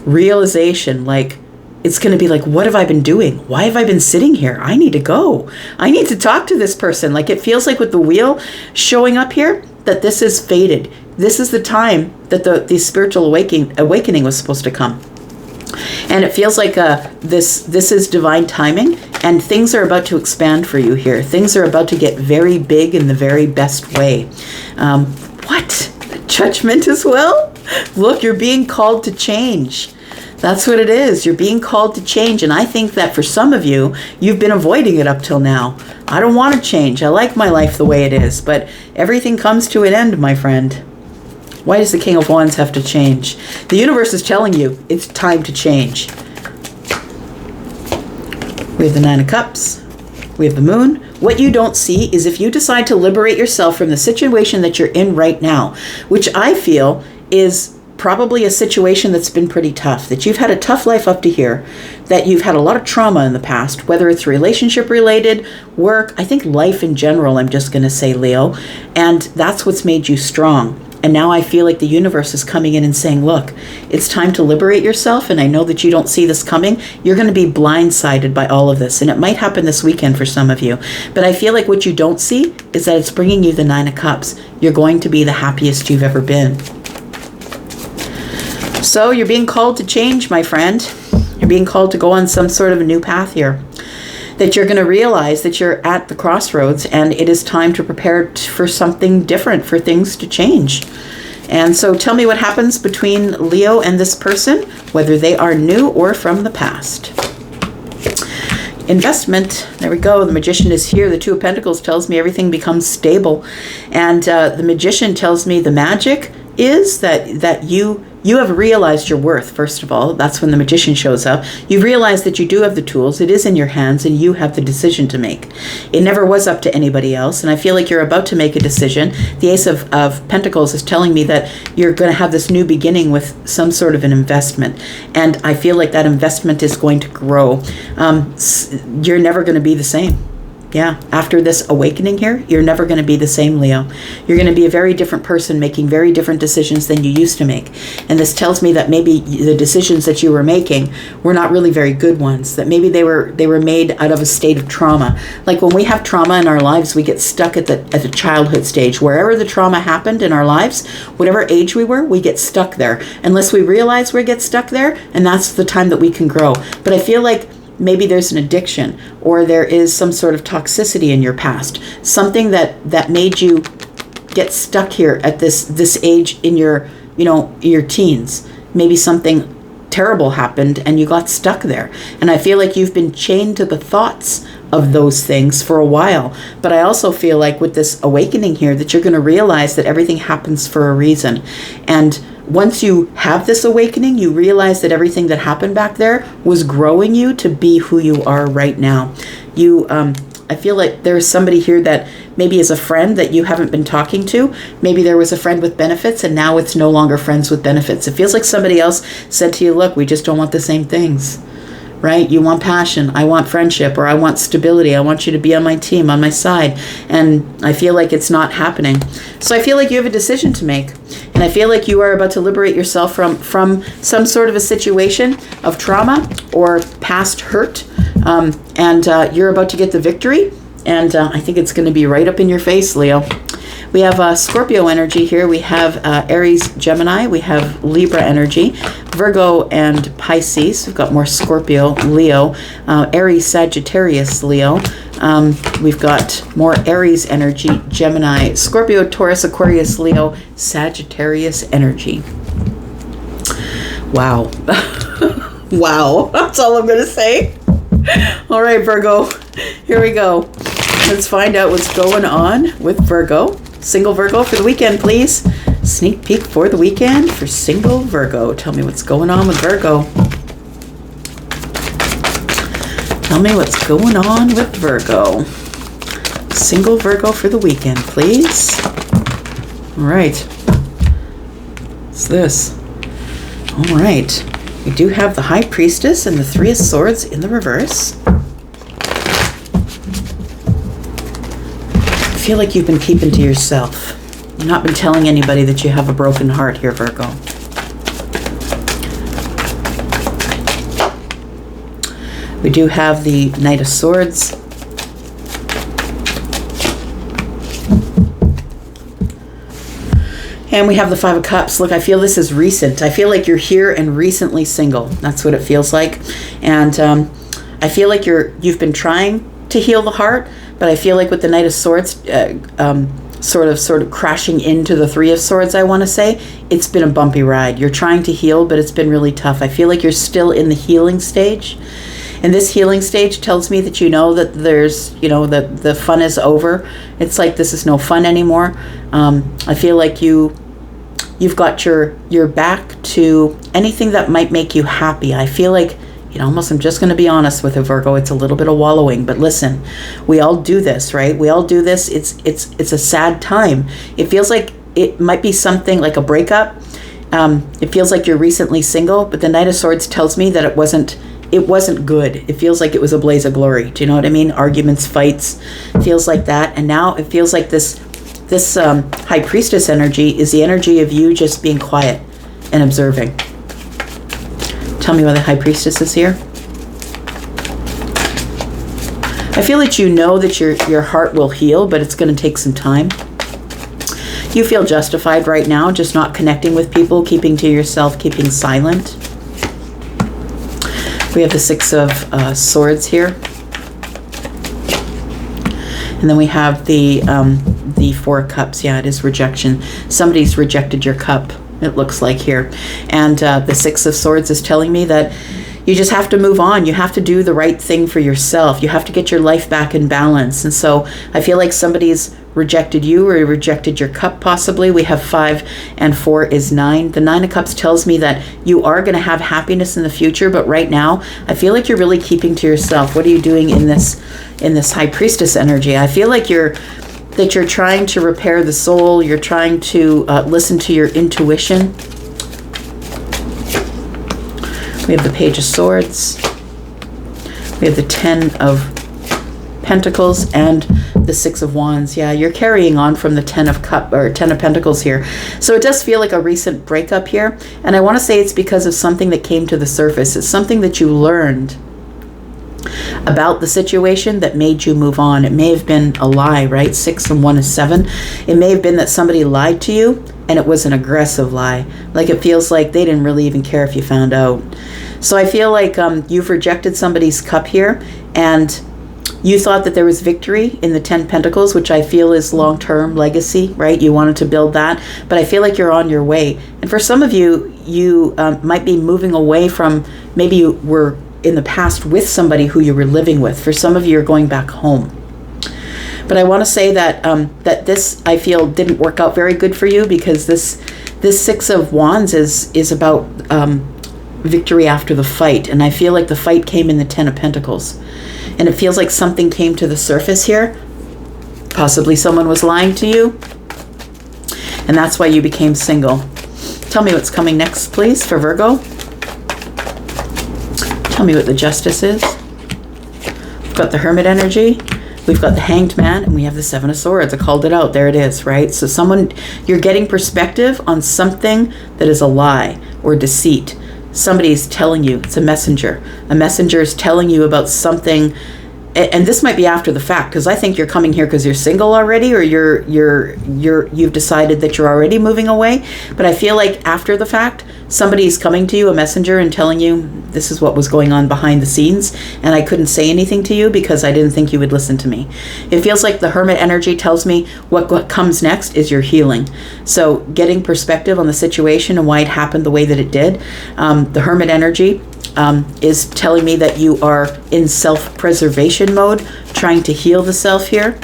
realization, like, it's going to be like, what have I been doing? Why have I been sitting here? I need to go. I need to talk to this person. Like, it feels like with the wheel showing up here, that this is fated. this is the time that the spiritual awakening was supposed to come. And it feels like this is divine timing, and things are about to expand for you here. Things are about to get very big in the very best way. What? Judgment as well? Look, you're being called to change. That's what it is. You're being called to change. And I think that for some of you, you've been avoiding it up till now. I don't want to change. I like my life the way it is. But everything comes to an end, my friend. Why does the King of Wands have to change? The universe is telling you it's time to change. We have the Nine of Cups. We have the Moon. What you don't see is if you decide to liberate yourself from the situation that you're in right now, which I feel is probably a situation that's been pretty tough, that you've had a tough life up to here, that you've had a lot of trauma in the past, whether it's relationship related, work, I think life in general, I'm just going to say, Leo, and that's what's made you strong. And now I feel like the universe is coming in and saying, look, it's time to liberate yourself. And I know that you don't see this coming. You're going to be blindsided by all of this. And it might happen this weekend for some of you. But I feel like what you don't see is that it's bringing you the Nine of Cups. You're going to be the happiest you've ever been. So you're being called to change, my friend. You're being called to go on some sort of a new path here. That you're going to realize that you're at the crossroads and it is time to prepare for something different, for things to change. And so tell me what happens between Leo and this person, whether they are new or from the past. Investment, there we go. The Magician is here. The Two of Pentacles tells me everything becomes stable. And the Magician tells me the magic is that you have realized your worth, first of all. That's when the Magician shows up. You've realized that you do have the tools. It is in your hands, and you have the decision to make. It never was up to anybody else, and I feel like you're about to make a decision. The Ace of Pentacles is telling me that you're going to have this new beginning with some sort of an investment, and I feel like that investment is going to grow. You're never going to be the same. Yeah, after this awakening here, you're never going to be the same, Leo. You're going to be a very different person, making very different decisions than you used to make. And this tells me that maybe the decisions that you were making were not really very good ones, that maybe they were made out of a state of trauma. Like when we have trauma in our lives, we get stuck at the childhood stage. Wherever the trauma happened in our lives, whatever age we were, we get stuck there. Unless we realize we get stuck there, and that's the time that we can grow. But I feel like maybe there's an addiction, or there is some sort of toxicity in your past, something that made you get stuck here at this age in your teens. Maybe something terrible happened and you got stuck there. And I feel like you've been chained to the thoughts of those things for a while. But I also feel like with this awakening here that you're going to realize that everything happens for a reason. And once you have this awakening, you realize that everything that happened back there was growing you to be who you are right now. I feel like there's somebody here that maybe is a friend that you haven't been talking to. Maybe there was a friend with benefits and now it's no longer friends with benefits. It feels like somebody else said to you, look, we just don't want the same things. Right? You want passion. I want friendship, or I want stability. I want you to be on my team, on my side. And I feel like it's not happening. So I feel like you have a decision to make. And I feel like you are about to liberate yourself from some sort of a situation of trauma or past hurt. And you're about to get the victory. And I think it's going to be right up in your face, Leo. We have Scorpio energy here. We have Aries, Gemini. We have Libra energy. Virgo and Pisces. We've got more Scorpio, Leo. Aries, Sagittarius, Leo. We've got more Aries energy, Gemini. Scorpio, Taurus, Aquarius, Leo. Sagittarius energy. Wow. Wow. That's all I'm going to say. All right, Virgo. Here we go. Let's find out what's going on with Virgo. Single Virgo for the weekend, please. Sneak peek for the weekend for single Virgo. Tell me what's going on with Virgo. Tell me what's going on with Virgo. Single Virgo for the weekend, please. All right. What's this? All right. We do have the High Priestess and the Three of Swords in the reverse. I feel like you've been keeping to yourself. You've not been telling anybody that you have a broken heart here, Virgo. We do have the Knight of Swords. And we have the Five of Cups. Look, I feel this is recent. I feel like you're here and recently single. That's what it feels like. And I feel like you've been trying to heal the heart, but I feel like with the Knight of Swords sort of crashing into the Three of Swords, I want to say, it's been a bumpy ride. You're trying to heal, but it's been really tough. I feel like you're still in the healing stage. And this healing stage tells me that you know that there's, that the fun is over. It's like this is no fun anymore. I feel like you've got your back to anything that might make you happy. I feel like, almost, I'm just going to be honest with a Virgo, it's a little bit of wallowing. But listen, we all do this, right? We all do this. It's a sad time. It feels like it might be something like a breakup. It feels like you're recently single, but the Knight of Swords tells me that it wasn't good. It feels like it was a blaze of glory. Do you know what I mean? Arguments, fights, feels like that. And now it feels like this High Priestess energy is the energy of you just being quiet and observing. Tell me why the High Priestess is here. I feel that you know that your heart will heal, but it's going to take some time. You feel justified right now, just not connecting with people, keeping to yourself, keeping silent. We have the Six of Swords here. And then we have the Four of Cups. Yeah, it is rejection. Somebody's rejected your cup, it looks like here. And the Six of Swords is telling me that you just have to move on. You have to do the right thing for yourself. You have to get your life back in balance. And so I feel like somebody's rejected you or rejected your cup possibly. We have 5 and 4 is 9. The 9 of Cups tells me that you are going to have happiness in the future, but right now I feel like you're really keeping to yourself. What are you doing in this High Priestess energy? I feel like you're trying to repair the soul. You're trying to listen to your intuition. We have the Page of Swords. We have the 10 of Pentacles and the 6 of Wands. Yeah, you're carrying on from the 10 of Pentacles here. So it does feel like a recent breakup here. And I want to say it's because of something that came to the surface. It's something that you learned about the situation that made you move on. It may have been a lie, right? 6 and 1 is 7. It may have been that somebody lied to you, and it was an aggressive lie. Like it feels like they didn't really even care if you found out. So I feel like you've rejected somebody's cup here, and you thought that there was victory in the 10 Pentacles, which I feel is long-term legacy, right? You wanted to build that, but I feel like you're on your way. And for some of you, you might be moving away from, maybe you were in the past with somebody who you were living with. For some of you, you're going back home. But I want to say that that this, I feel, didn't work out very good for you, because this 6 of Wands is about victory after the fight. And I feel like the fight came in the 10 of Pentacles. And it feels like something came to the surface here. Possibly someone was lying to you. And that's why you became single. Tell me what's coming next, please, for Virgo. Tell me what the Justice is. We've got the Hermit energy. We've got the Hanged Man, and we have the 7 of Swords. I called it out. There it is, right? So you're getting perspective on something that is a lie or deceit. Somebody's telling you. It's a messenger. A messenger is telling you about something, and this might be after the fact, because I think you're coming here because you're single already, or you've decided that you're already moving away. But I feel like after the fact, somebody's coming to you, a messenger, and telling you this is what was going on behind the scenes, and I couldn't say anything to you because I didn't think you would listen to me. It feels like the Hermit energy tells me what comes next is your healing. So getting perspective on the situation and why it happened the way that it did. The Hermit energy is telling me that you are in self-preservation mode, trying to heal the self here.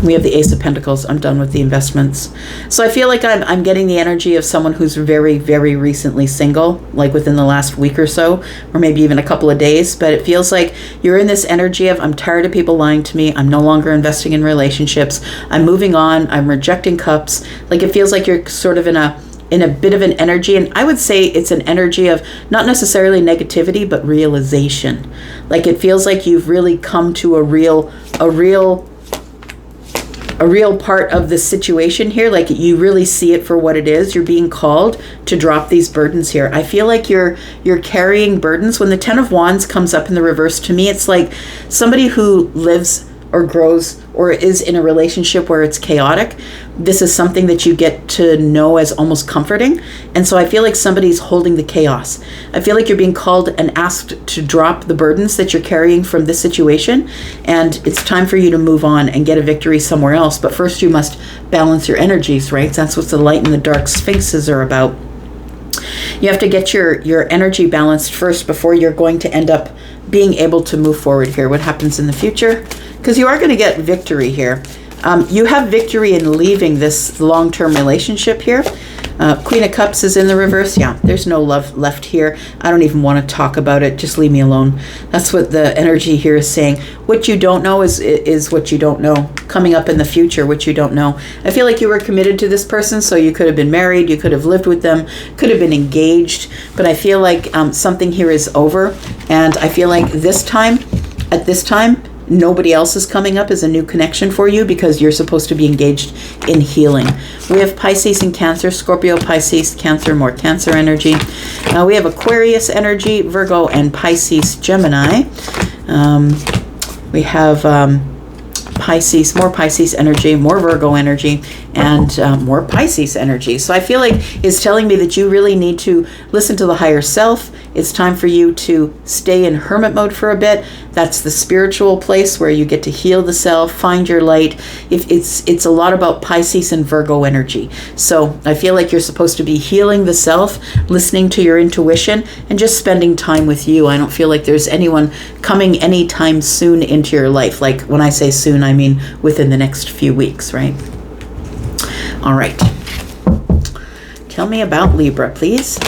We have the Ace of Pentacles. I'm done with the investments. So I feel like I'm getting the energy of someone who's very, very recently single, like within the last week or so, or maybe even a couple of days. But it feels like you're in this energy of, I'm tired of people lying to me. I'm no longer investing in relationships. I'm moving on. I'm rejecting cups. Like it feels like you're sort of in a bit of an energy, and I would say it's an energy of not necessarily negativity, but realization. Like it feels like you've really come to a real part of the situation here. Like you really see it for what it is. You're being called to drop these burdens here. I feel like you're carrying burdens. When the 10 of Wands comes up in the reverse, to me, it's like somebody who lives or grows or is in a relationship where it's chaotic, this is something that you get to know as almost comforting. And so I feel like somebody's holding the chaos. I feel like you're being called and asked to drop the burdens that you're carrying from this situation, and it's time for you to move on and get a victory somewhere else. But first you must balance your energies, right? That's what the light and the dark sphinxes are about. You have to get your energy balanced first before you're going to end up being able to move forward here. What happens in the future? Because you are going to get victory here. You have victory in leaving this long-term relationship here. Queen of Cups is in the reverse. Yeah, there's no love left here. I don't even want to talk about it. Just leave me alone. That's what the energy here is saying. What you don't know is what you don't know. Coming up in the future, what you don't know. I feel like you were committed to this person, so you could have been married, you could have lived with them, could have been engaged, but I feel like something here is over, and I feel like at this time, nobody else is coming up as a new connection for you because you're supposed to be engaged in healing. We have Pisces and Cancer, Scorpio, Pisces, Cancer, more Cancer energy. We have Aquarius energy, Virgo, and Pisces, Gemini. We have Pisces, more Pisces energy, more Virgo energy, and more Pisces energy. So I feel like it's telling me that you really need to listen to the higher self. It's time for you to stay in hermit mode for a bit. That's the spiritual place where you get to heal the self, find your light. If it's a lot about Pisces and Virgo energy. So I feel like you're supposed to be healing the self, listening to your intuition, and just spending time with you. I don't feel like there's anyone coming anytime soon into your life. Like when I say soon, I mean within the next few weeks, right? All right. Tell me about Libra, please.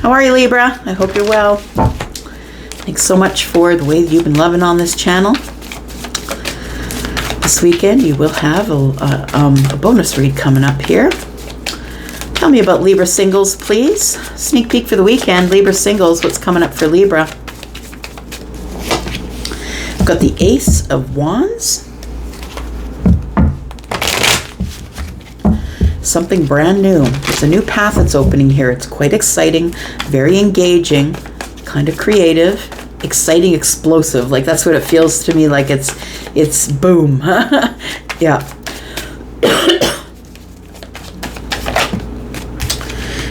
How are you, Libra? I hope you're well. Thanks so much for the way you've been loving on this channel. This weekend, you will have a bonus read coming up here. Tell me about Libra singles, please. Sneak peek for the weekend. Libra singles, what's coming up for Libra? I've got the Ace of Wands. Something brand new. There's a new path that's opening here. It's quite exciting, very engaging, kind of creative, exciting, explosive. Like that's what it feels to me like. It's boom. Yeah.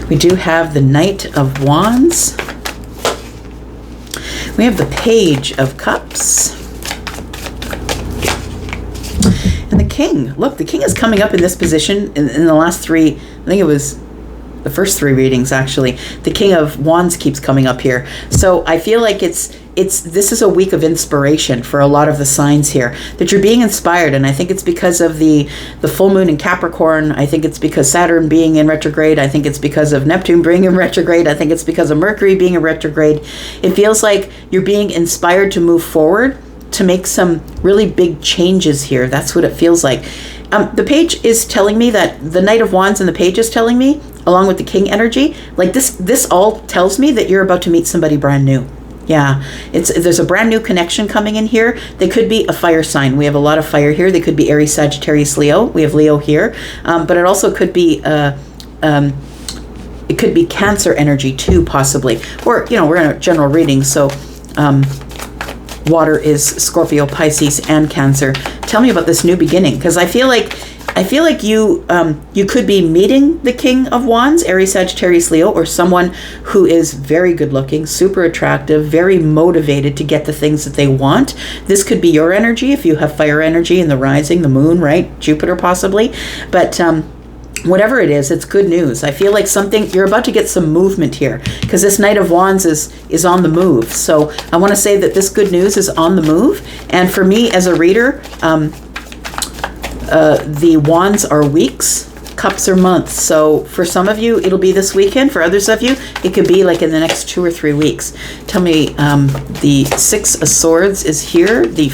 We do have the Knight of Wands. We have the Page of Cups. And the King. Look, the King is coming up in this position in the last three, I think it was the first three readings actually. The King of Wands keeps coming up here. So I feel like this is a week of inspiration for a lot of the signs here, that you're being inspired. And I think it's because of the full moon in Capricorn. I think it's because Saturn being in retrograde. I think it's because of Neptune being in retrograde. I think it's because of Mercury being in retrograde. It feels like you're being inspired to move forward, to make some really big changes here. That's what it feels like. The Page is telling me that the Knight of Wands and the Page is telling me, along with the King energy, like this all tells me that you're about to meet somebody brand new. Yeah, there's a brand new connection coming in here. They could be a fire sign. We have a lot of fire here. They could be Aries, Sagittarius, Leo. We have Leo here, but it also could be it could be Cancer energy too, possibly. Or we're in a general reading, so water is Scorpio, Pisces, and Cancer. Tell me about this new beginning, because I feel like you could be meeting the King of Wands, Aries, Sagittarius, Leo, or someone who is very good looking, super attractive, very motivated to get the things that they want. This could be your energy if you have fire energy in the rising, the moon, right? Jupiter possibly. But whatever it is, it's good news. I feel like you're about to get some movement here, because this Knight of Wands is on the move. So I want to say that this good news is on the move. And for me as a reader, the Wands are weeks, Cups are months. So for some of you, it'll be this weekend. For others of you, it could be like in the next 2 or 3 weeks. Tell me, the Six of Swords is here. The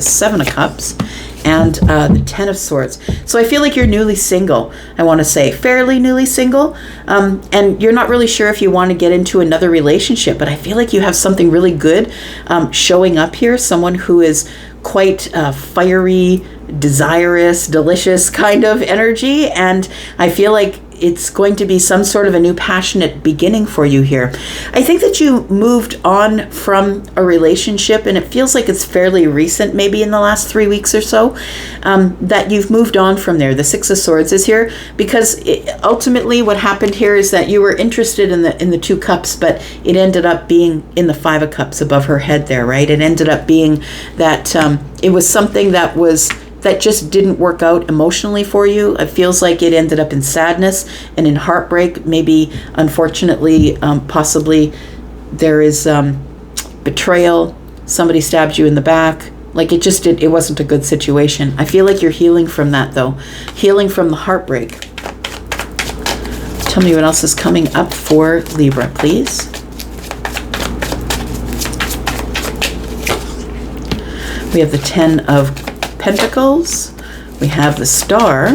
Seven of Cups. And the Ten of Swords. So I feel like you're newly single, I want to say, fairly newly single, and you're not really sure if you want to get into another relationship, but I feel like you have something really good showing up here, someone who is quite fiery, desirous, delicious kind of energy, and I feel like it's going to be some sort of a new passionate beginning for you here. I think that you moved on from a relationship, and it feels like it's fairly recent, maybe in the last 3 weeks or so, that you've moved on from there. The Six of Swords is here because ultimately what happened here is that you were interested in the Two Cups, but it ended up being in the Five of Cups above her head there, right? It ended up being that it was something that just didn't work out emotionally for you. It feels like it ended up in sadness and in heartbreak. Maybe, unfortunately, possibly there is betrayal. Somebody stabbed you in the back. Like it wasn't a good situation. I feel like you're healing from that though. Healing from the heartbreak. Tell me what else is coming up for Libra, please. We have the Ten of Pentacles. We have the Star.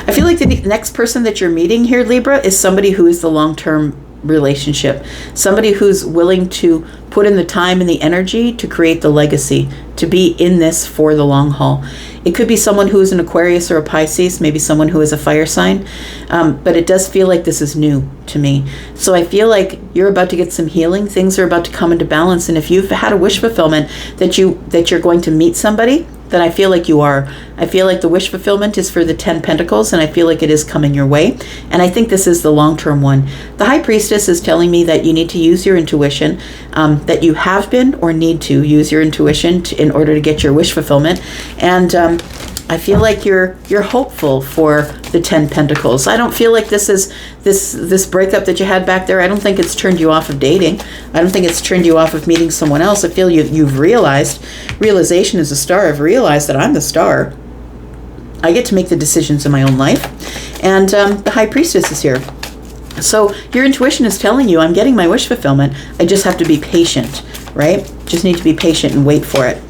I feel like the next person that you're meeting here, Libra, is somebody who is the long-term relationship. Somebody who's willing to put in the time and the energy to create the legacy, to be in this for the long haul. It could be someone who is an Aquarius or a Pisces, maybe someone who is a fire sign, but it does feel like this is new to me. So I feel like you're about to get some healing. Things are about to come into balance, and if you've had a wish fulfillment that you're going to meet somebody, then I feel like you are. I feel like the wish fulfillment is for the 10 Pentacles, and I feel like it is coming your way. And I think this is the long-term one. The High Priestess is telling me that you need to use your intuition, that you have been or need to use your intuition in order to get your wish fulfillment. And I feel like you're hopeful for the 10 Pentacles. I don't feel like this breakup that you had back there, I don't think it's turned you off of dating. I don't think it's turned you off of meeting someone else. I feel you've realized, realization is a star. I've realized that I'm the star. I get to make the decisions in my own life. And the High Priestess is here. So your intuition is telling you, I'm getting my wish fulfillment. I just have to be patient, right? Just need to be patient and wait for it.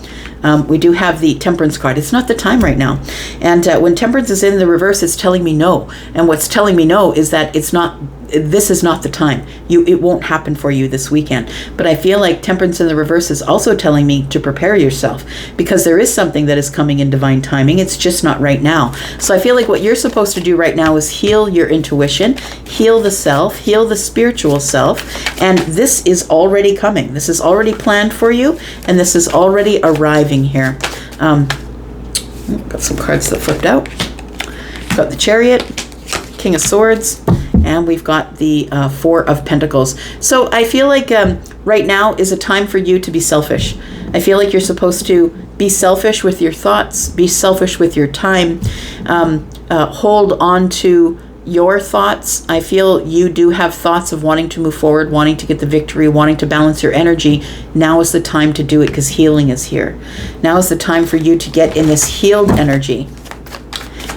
We do have the Temperance card. It's not the time right now. And when Temperance is in the reverse, it's telling me no. And what's telling me no is that this is not the time. It won't happen for you this weekend. But I feel like Temperance in the reverse is also telling me to prepare yourself, because there is something that is coming in divine timing. It's just not right now. So I feel like what you're supposed to do right now is heal your intuition, heal the self, heal the spiritual self. And this is already coming. This is already planned for you, and this is already arriving here. Got some cards that flipped out. Got the Chariot, King of Swords, and we've got the Four of Pentacles. So I feel like right now is a time for you to be selfish. I feel like you're supposed to be selfish with your thoughts, be selfish with your time, hold on to your thoughts. I feel you do have thoughts of wanting to move forward, wanting to get the victory, wanting to balance your energy. Now is the time to do it, because healing is here. Now is the time for you to get in this healed energy.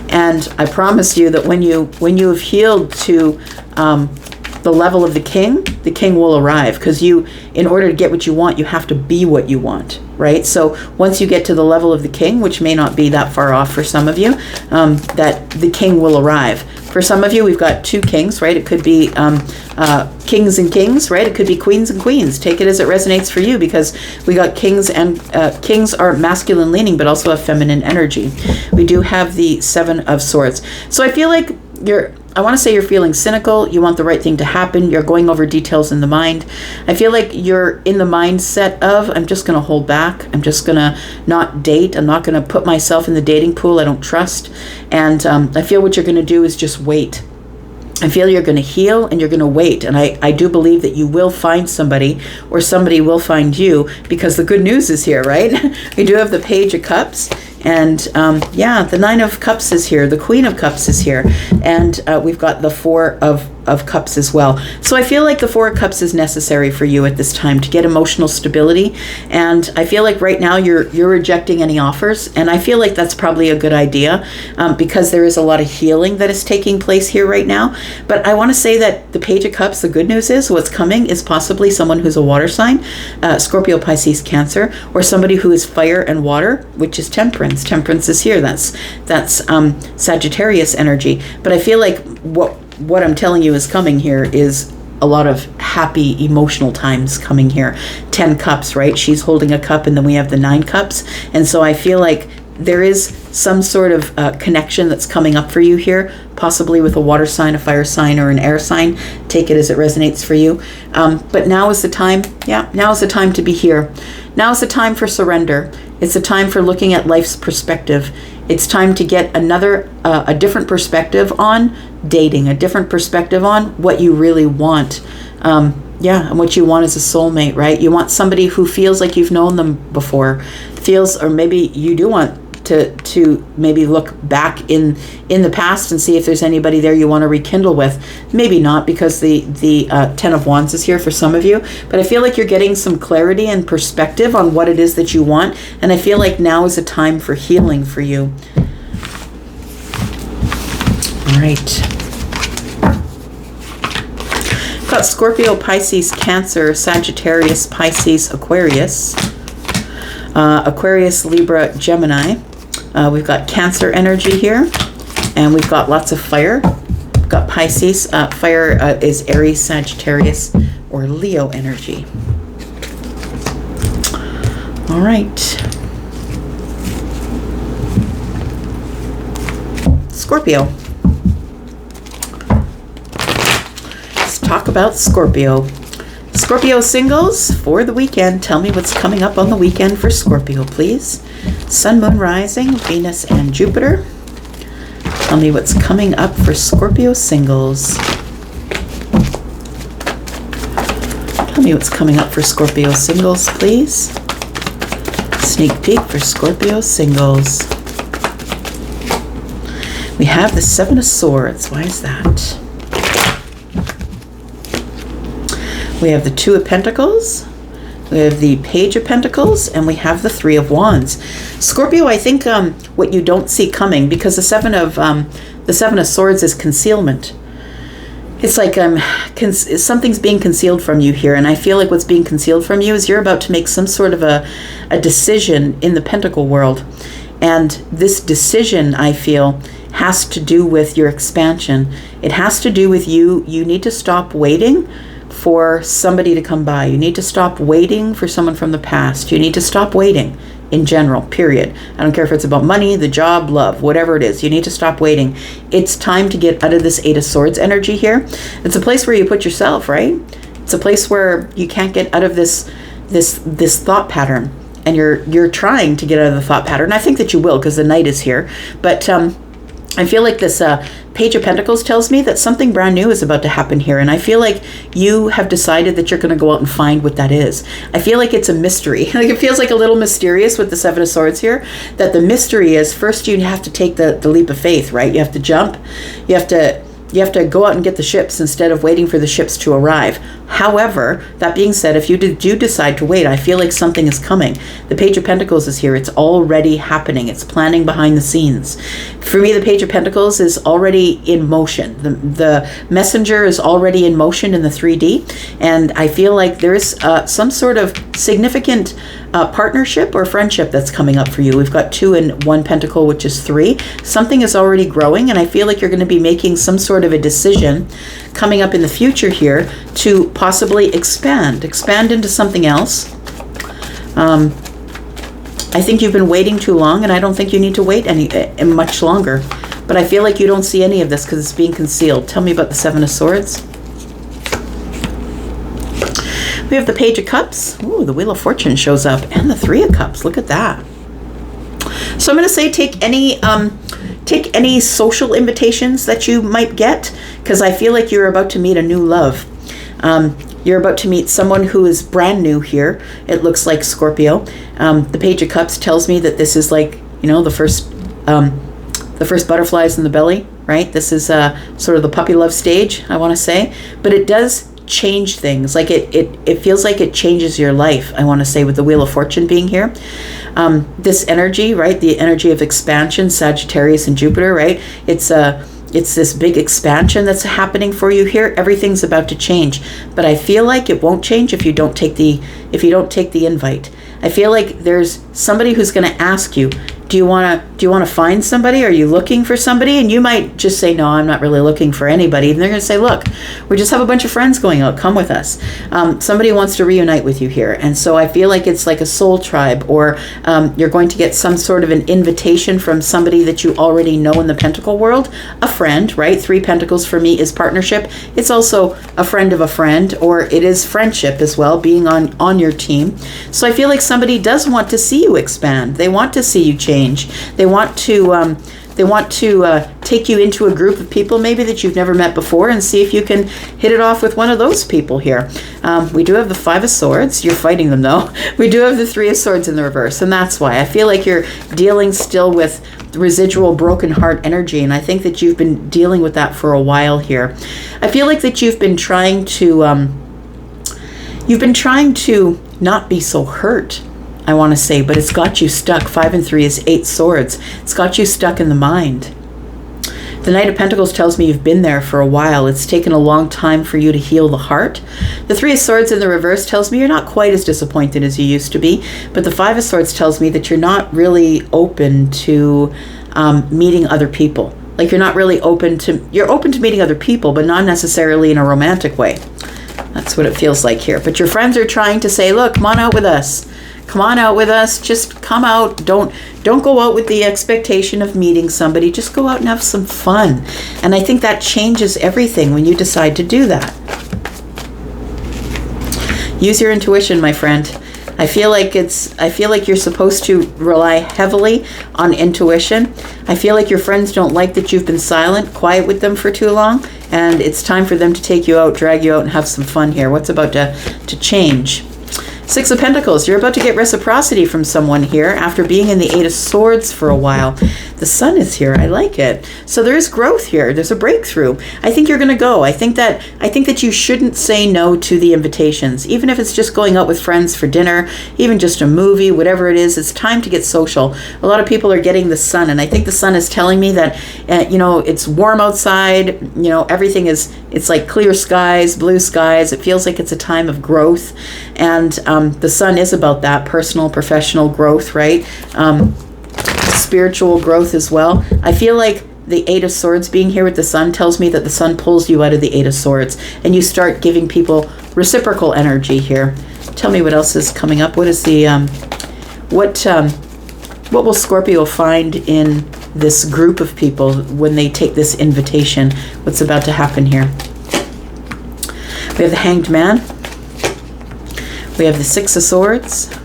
And I promise you that when you have healed to the level of the king will arrive, because in order to get what you want, you have to be what you want, right? So once you get to the level of the king, which may not be that far off for some of you, that the king will arrive. For some of you, we've got two kings, right? It could be kings and kings, right? It could be queens and queens. Take it as it resonates for you, because we got kings, and kings are masculine leaning, but also have feminine energy. We do have the Seven of Swords. So I feel like I want to say you're feeling cynical. You want the right thing to happen. You're going over details in the mind. I feel like you're in the mindset of, I'm just going to hold back. I'm just going to not date. I'm not going to put myself in the dating pool I don't trust. And I feel what you're going to do is just wait. I feel you're going to heal and you're going to wait. And I do believe that you will find somebody, or somebody will find you, because the good news is here, right? We do have the Page of Cups. And the Nine of Cups is here. The Queen of Cups is here. And we've got the Four of Cups as well. So I feel like the Four of Cups is necessary for you at this time to get emotional stability. And I feel like right now you're rejecting any offers. And I feel like that's probably a good idea, because there is a lot of healing that is taking place here right now. But I want to say that the Page of Cups, the good news is what's coming is possibly someone who's a water sign, Scorpio, Pisces, Cancer, or somebody who is fire and water, which is Temperance. Temperance is here. That's Sagittarius energy. But I feel like what I'm telling you is coming here is a lot of happy emotional times coming here. 10 cups, right? She's holding a cup, and then we have the 9 cups. And so I feel like there is some sort of connection that's coming up for you here, possibly with a water sign, a fire sign, or an air sign. Take it as it resonates for you. But now is the time. Yeah, now is the time to be here. Now is the time for surrender. It's a time for looking at life's perspective. It's time to get a different perspective on dating, a different perspective on what you really want. And what you want is a soulmate, right? You want somebody who feels like you've known them before, or maybe you do want to maybe look back in the past and see if there's anybody there you want to rekindle with. Maybe not, because the Ten of Wands is here for some of you, but I feel like you're getting some clarity and perspective on what it is that you want, and I feel like now is a time for healing for you. All right. Got Scorpio, Pisces, Cancer, Sagittarius, Pisces, Aquarius, Aquarius, Libra, Gemini. We've got Cancer energy here, and we've got lots of fire. We've got Pisces. Fire is Aries, Sagittarius, or Leo energy. All right. Scorpio. Talk about Scorpio. Scorpio singles for the weekend. Tell me what's coming up on the weekend for Scorpio, please. Sun, Moon, Rising, Venus, and Jupiter. Tell me what's coming up for Scorpio singles. Tell me what's coming up for Scorpio singles, please. Sneak peek for Scorpio singles. We have the Seven of Swords. Why is that? We have the Two of Pentacles, we have the Page of Pentacles, and we have the Three of Wands. Scorpio, I think what you don't see coming, because the Seven of Swords is concealment. It's like something's being concealed from you here, and I feel like what's being concealed from you is you're about to make some sort of a decision in the Pentacle world. And this decision, I feel, has to do with your expansion. It has to do with you. You need to stop waiting for somebody to come by. You need to stop waiting for someone from the past. You need to stop waiting in general, period. I don't care if it's about money, the job, love, whatever it is. You need to stop waiting. It's time to get out of this Eight of Swords energy here. It's a place where you put yourself, right? It's a place where you can't get out of this thought pattern. And you're trying to get out of the thought pattern. I think that you will, because the Knight is here. But I feel like this Page of Pentacles tells me that something brand new is about to happen here. And I feel like you have decided that you're going to go out and find what that is. I feel like it's a mystery. Like it feels like a little mysterious with the Seven of Swords here. That the mystery is, first you have to take the leap of faith, right? You have to jump. You have to go out and get the ships instead of waiting for the ships to arrive. However, that being said, if you do decide to wait, I feel like something is coming. The Page of Pentacles is here. It's already happening. It's planning behind the scenes. For me, the Page of Pentacles is already in motion. The messenger is already in motion in the 3D. And I feel like there is some sort of significant partnership or friendship that's coming up for you. We've got 2 and 1 pentacle, which is 3. Something is already growing, and I feel like you're going to be making some sort of a decision coming up in the future here to possibly expand into something else. I think you've been waiting too long, and I don't think you need to wait any much longer. But I feel like you don't see any of this because it's being concealed. Tell me about the Seven of Swords. We have the Page of Cups. Ooh, the Wheel of Fortune shows up, and the Three of Cups. Look at that. So I'm going to say take any social invitations that you might get, because I feel like you're about to meet a new love. You're about to meet someone who is brand new here. It looks like Scorpio. The Page of Cups tells me that this is like, the first butterflies in the belly, right? This is sort of the puppy love stage, I want to say. But it does change things. Like it feels like it changes your life, I want to say, with the Wheel of Fortune being here. This energy, right? The energy of expansion, Sagittarius and Jupiter, right? It's this big expansion that's happening for you here. Everything's about to change, but I feel like it won't change if you don't take the invite. I feel like there's somebody who's going to ask you, Do you want to find somebody? Are you looking for somebody? And you might just say, no, I'm not really looking for anybody. And they're going to say, look, we just have a bunch of friends going out. Come with us. Somebody wants to reunite with you here. And so I feel like it's like a soul tribe, or you're going to get some sort of an invitation from somebody that you already know in the Pentacle world. A friend, right? 3 Pentacles for me is partnership. It's also a friend of a friend, or it is friendship as well, being on your team. So I feel like somebody does want to see you expand. They want to see you change. They want to take you into a group of people maybe that you've never met before, and see if you can hit it off with one of those people here. We do have the 5 of Swords. You're fighting them though. We do have the 3 of Swords in the reverse, and that's why I feel like you're dealing still with residual broken heart energy, and I think that you've been dealing with that for a while here. I feel like that you've been trying to not be so hurt, I want to say, but it's got you stuck. 5 and 3 is 8 swords. It's got you stuck in the mind. The Knight of Pentacles tells me you've been there for a while. It's taken a long time for you to heal the heart. The 3 of Swords in the reverse tells me you're not quite as disappointed as you used to be, but the 5 of Swords tells me that you're not really open to meeting other people. Like you're open to meeting other people, but not necessarily in a romantic way. That's what it feels like here. But your friends are trying to say, look, come on out with us. Come on out with us. Just come out. Don't go out with the expectation of meeting somebody. Just go out and have some fun. And I think that changes everything when you decide to do that. Use your intuition, my friend. I feel like you're supposed to rely heavily on intuition. I feel like your friends don't like that you've been silent, quiet with them for too long, and it's time for them to take you out, drag you out, and have some fun here. What's about to change? 6 of Pentacles, you're about to get reciprocity from someone here after being in the 8 of Swords for a while. The Sun is here. I like it. So there is growth here. There's a breakthrough. I think you're going to go. I think that you shouldn't say no to the invitations, even if it's just going out with friends for dinner, even just a movie, whatever it is. It's time to get social. A lot of people are getting the Sun, and I think the Sun is telling me that it's warm outside. Everything it's like clear skies, blue skies. It feels like it's a time of growth, and the Sun is about that personal, professional growth, right? Spiritual growth as well. I feel like the 8 of Swords being here with the Sun tells me that the Sun pulls you out of the 8 of Swords, and you start giving people reciprocal energy here. Tell me what else is coming up. What is the what will Scorpio find in this group of people when they take this invitation? What's about to happen here? We have the Hanged Man. We have the 6 of Swords.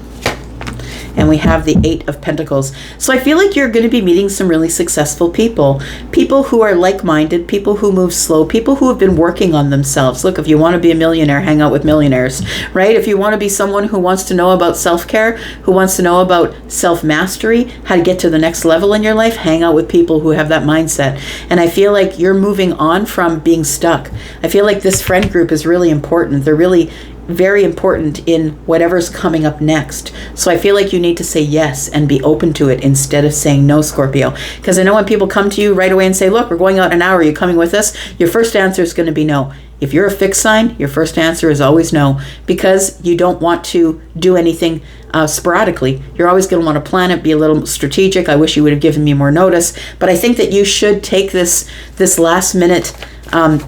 And we have the 8 of Pentacles. So I feel like you're going to be meeting some really successful people. People who are like-minded, people who move slow, people who have been working on themselves. Look, if you want to be a millionaire, hang out with millionaires, right? If you want to be someone who wants to know about self-care, who wants to know about self-mastery, how to get to the next level in your life, hang out with people who have that mindset. And I feel like you're moving on from being stuck. I feel like this friend group is really important. They're really very important in whatever's coming up next. So I feel like you need to say yes and be open to it instead of saying no, Scorpio. Because I know when people come to you right away and say, look, we're going out in an hour, are you coming with us? Your first answer is going to be no. If you're a fixed sign, your first answer is always no, because you don't want to do anything sporadically. You're always going to want to plan it, be a little strategic. I wish you would have given me more notice, but I think that you should take this last minute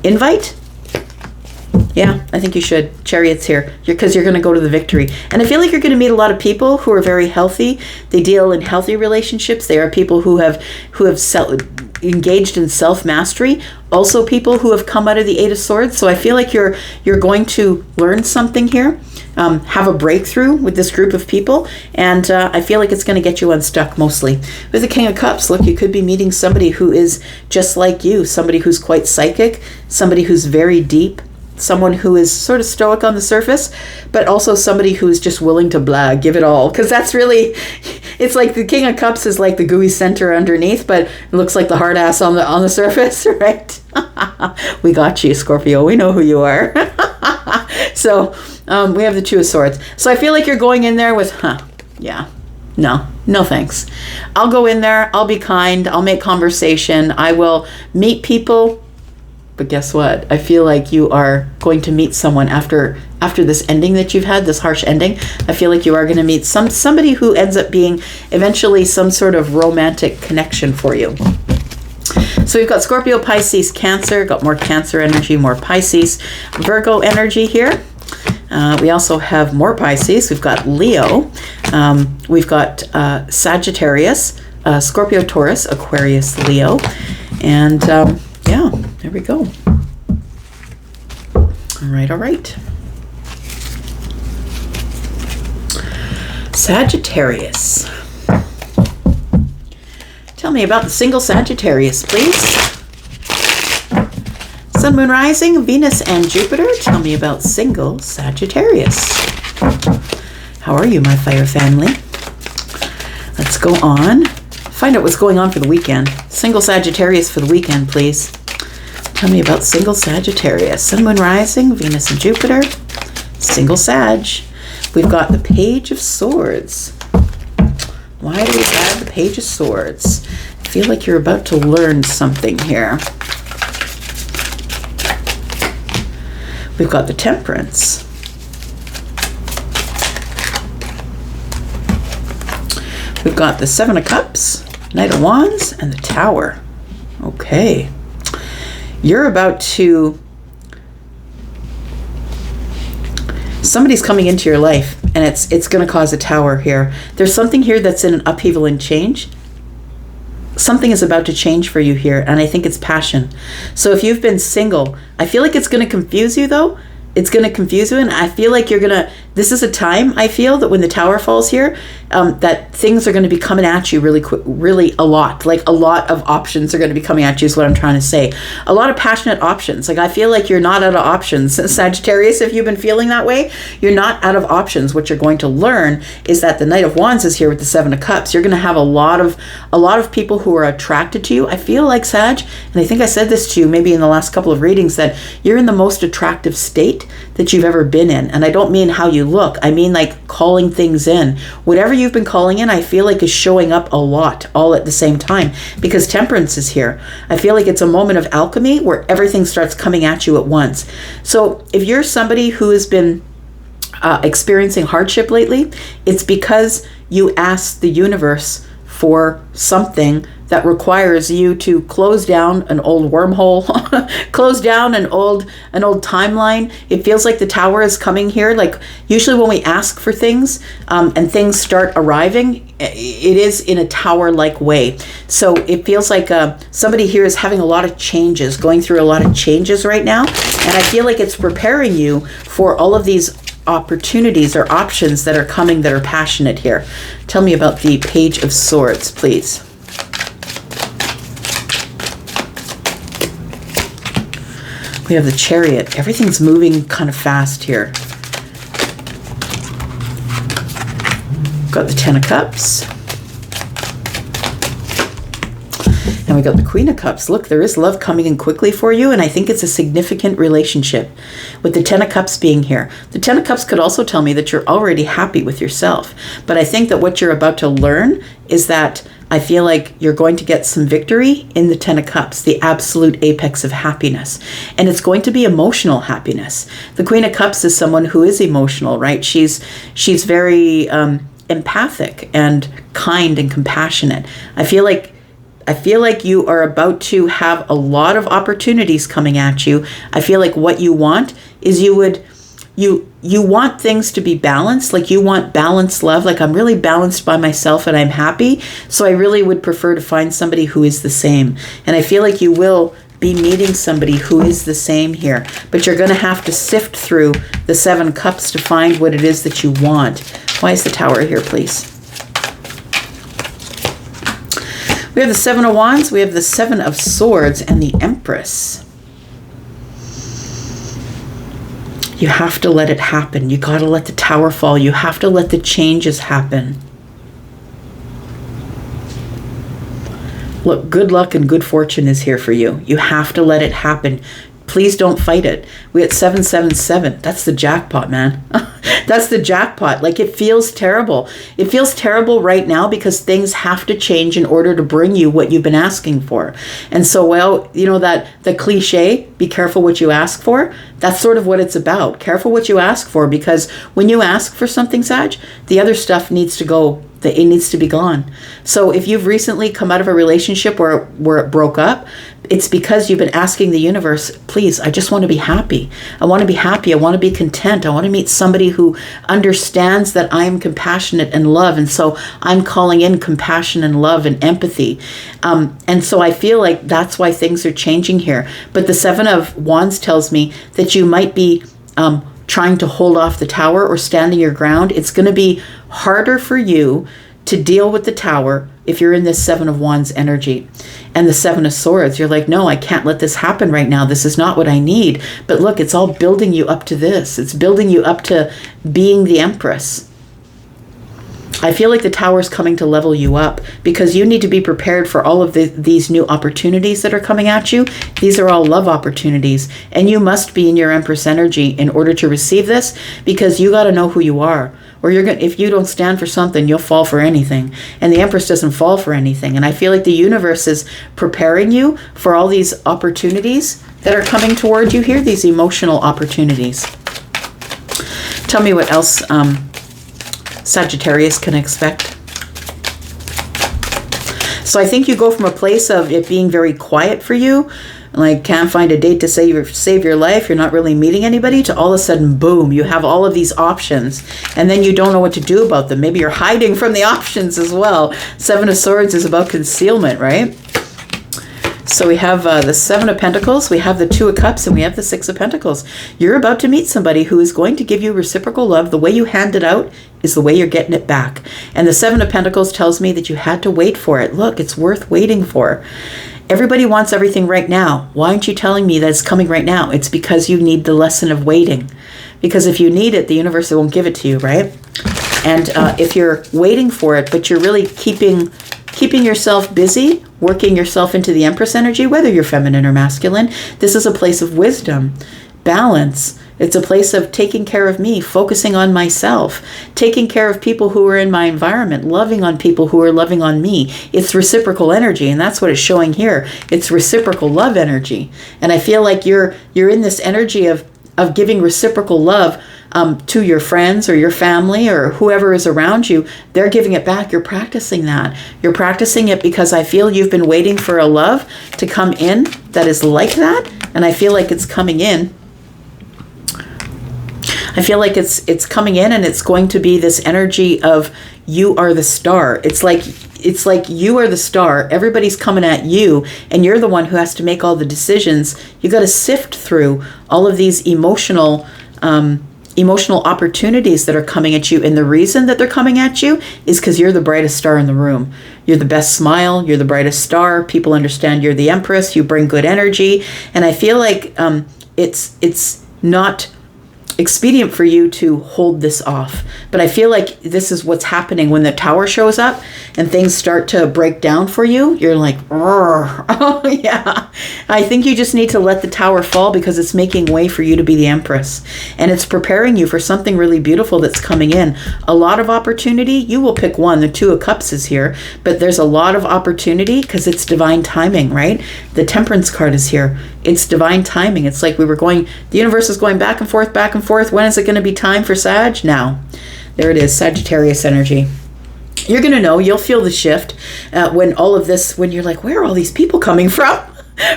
invite. Yeah, I think you should. Chariot's here because you're going to go to the victory. And I feel like you're going to meet a lot of people who are very healthy. They deal in healthy relationships. They are people who have engaged in self-mastery. Also people who have come out of the 8 of Swords. So I feel like you're going to learn something here, have a breakthrough with this group of people. And I feel like it's going to get you unstuck mostly. With the King of Cups, look, you could be meeting somebody who is just like you, somebody who's quite psychic, somebody who's very deep, someone who is sort of stoic on the surface, but also somebody who's just willing to give it all. Because that's really, it's like the King of Cups is like the gooey center underneath, but it looks like the hard ass on the surface, right? We got you, Scorpio. We know who you are. So we have the 2 of Swords. So I feel like you're going in there with, no thanks. I'll go in there. I'll be kind. I'll make conversation. I will meet people But guess what? I feel like you are going to meet someone after this ending that you've had, this harsh ending. I feel like you are going to meet somebody who ends up being eventually some sort of romantic connection for you. So we've got Scorpio, Pisces, Cancer. Got more Cancer energy, more Pisces, Virgo energy here. We also have more Pisces. We've got Leo. We've got Sagittarius, Scorpio, Taurus, Aquarius, Leo. And yeah, there we go. All right. Sagittarius. Tell me about the single Sagittarius, please. Sun, Moon, Rising, Venus, and Jupiter. Tell me about single Sagittarius. How are you, my fire family? Let's go on. Find out what's going on for the weekend. Single Sagittarius for the weekend, please. Tell me about single Sagittarius. Sun, Moon, Rising, Venus, and Jupiter. Single Sag. We've got the Page of Swords. Why do we have the Page of Swords? I feel like you're about to learn something here. We've got the Temperance. We've got the Seven of Cups, Knight of Wands, and the Tower. Okay. You're about to... Somebody's coming into your life, and it's going to cause a tower here. There's something here that's in an upheaval and change. Something is about to change for you here, and I think it's passion. So if you've been single, I feel like it's going to confuse you, though. It's going to confuse you, and I feel like you're going to... This is a time, I feel, that when the Tower falls here, that things are going to be coming at you really quick, really a lot. Like, a lot of options are going to be coming at you is what I'm trying to say. A lot of passionate options. Like, I feel like you're not out of options. Sagittarius, if you've been feeling that way, you're not out of options. What you're going to learn is that the Knight of Wands is here with the Seven of Cups. You're going to have a lot of people who are attracted to you. I feel like, Sag, and I think I said this to you maybe in the last couple of readings, that you're in the most attractive state that you've ever been in. And I don't mean how you look. I mean like calling things in. Whatever you've been calling in, I feel like is showing up a lot all at the same time, because Temperance is here. I feel like it's a moment of alchemy where everything starts coming at you at once. So if you're somebody who has been experiencing hardship lately, it's because you asked the universe for something that requires you to close down an old wormhole, close down an old timeline. It feels like the Tower is coming here. Like, usually when we ask for things and things start arriving, it is in a Tower-like way. So it feels like somebody here is having a lot of changes, going through a lot of changes right now. And I feel like it's preparing you for all of these opportunities or options that are coming that are passionate here. Tell me about the Page of Swords, please. We have the Chariot. Everything's moving kind of fast here. Got the Ten of Cups. And we got the Queen of Cups. Look, there is love coming in quickly for you, and I think it's a significant relationship with the Ten of Cups being here. The Ten of Cups could also tell me that you're already happy with yourself. But I think that what you're about to learn is that I feel like you're going to get some victory in the Ten of Cups, the absolute apex of happiness. And it's going to be emotional happiness. The Queen of Cups is someone who is emotional, right? She's very empathic and kind and compassionate. I feel like you are about to have a lot of opportunities coming at you. I feel like what you want is you want things to be balanced. Like, you want balanced love. Like, I'm really balanced by myself and I'm happy. So I really would prefer to find somebody who is the same. And I feel like you will be meeting somebody who is the same here. But you're going to have to sift through the Seven Cups to find what it is that you want. Why is the Tower here, please? We have the Seven of Wands, we have the Seven of Swords, and the Empress. You have to let it happen. You got to let the Tower fall. You have to let the changes happen. Look, good luck and good fortune is here for you. You have to let it happen. Please don't fight it. We at 777. That's the jackpot, man. That's the jackpot. Like, it feels terrible. It feels terrible right now because things have to change in order to bring you what you've been asking for. And so, well, you know, that the cliche, be careful what you ask for, that's sort of what it's about. Careful what you ask for, because when you ask for something, Sag, the other stuff needs to go. It needs to be gone. So if you've recently come out of a relationship where it broke up, it's because you've been asking the universe, please, I just want to be happy. I want to be happy. I want to be content. I want to meet somebody who understands that I am compassionate and love. And so I'm calling in compassion and love and empathy. And so I feel like that's why things are changing here. But the Seven of Wands tells me that you might be trying to hold off the tower or standing your ground. It's going to be harder for you to deal with the tower if you're in this Seven of Wands energy. And the Seven of Swords, you're like, no, I can't let this happen right now. This is not what I need. But look, it's all building you up to this. It's building you up to being the Empress. I feel like the tower is coming to level you up because you need to be prepared for all of these new opportunities that are coming at you. These are all love opportunities, and you must be in your Empress energy in order to receive this, because you got to know who you are. Or if you don't stand for something, you'll fall for anything. And the Empress doesn't fall for anything. And I feel like the universe is preparing you for all these opportunities that are coming toward you here, these emotional opportunities. Tell me what else Sagittarius can expect. So I think you go from a place of it being very quiet for you, like can't find a date to save your life, you're not really meeting anybody, to all of a sudden, boom, you have all of these options, and then you don't know what to do about them. Maybe you're hiding from the options as well. Seven of Swords is about concealment, right? So we have the Seven of Pentacles, we have the Two of Cups, and we have the Six of Pentacles. You're about to meet somebody who is going to give you reciprocal love. The way you hand it out is the way you're getting it back. And the Seven of Pentacles tells me that you had to wait for it. Look, it's worth waiting for. Everybody wants everything right now. Why aren't you telling me that it's coming right now? It's because you need the lesson of waiting. Because if you need it, the universe won't give it to you, right? And if you're waiting for it, but you're really keeping yourself busy, working yourself into the Empress energy, whether you're feminine or masculine, this is a place of wisdom, balance. It's a place of taking care of me, focusing on myself, taking care of people who are in my environment, loving on people who are loving on me. It's reciprocal energy, and that's what it's showing here. It's reciprocal love energy. And I feel like you're in this energy of giving reciprocal love to your friends or your family or whoever is around you. They're giving it back. You're practicing that. You're practicing it because I feel you've been waiting for a love to come in that is like that. And I feel like it's coming in. I feel like it's coming in, and it's going to be this energy of you are the star. It's like you are the star. Everybody's coming at you, and you're the one who has to make all the decisions. You got to sift through all of these emotional opportunities that are coming at you. And the reason that they're coming at you is because you're the brightest star in the room. You're the best smile. You're the brightest star. People understand you're the Empress. You bring good energy. And I feel like it's not expedient for you to hold this off. But I feel like this is what's happening when the tower shows up and things start to break down for you. You're like, oh yeah. I think you just need to let the tower fall because it's making way for you to be the Empress. And it's preparing you for something really beautiful that's coming in. A lot of opportunity. You will pick one. The Two of Cups is here. But there's a lot of opportunity because it's divine timing, right? The Temperance card is here. It's divine timing. It's like the universe is going back and forth, back and forth. When is it going to be time for Sag? Now. There it is, Sagittarius energy. You're going to know, you'll feel the shift when you're like, where are all these people coming from?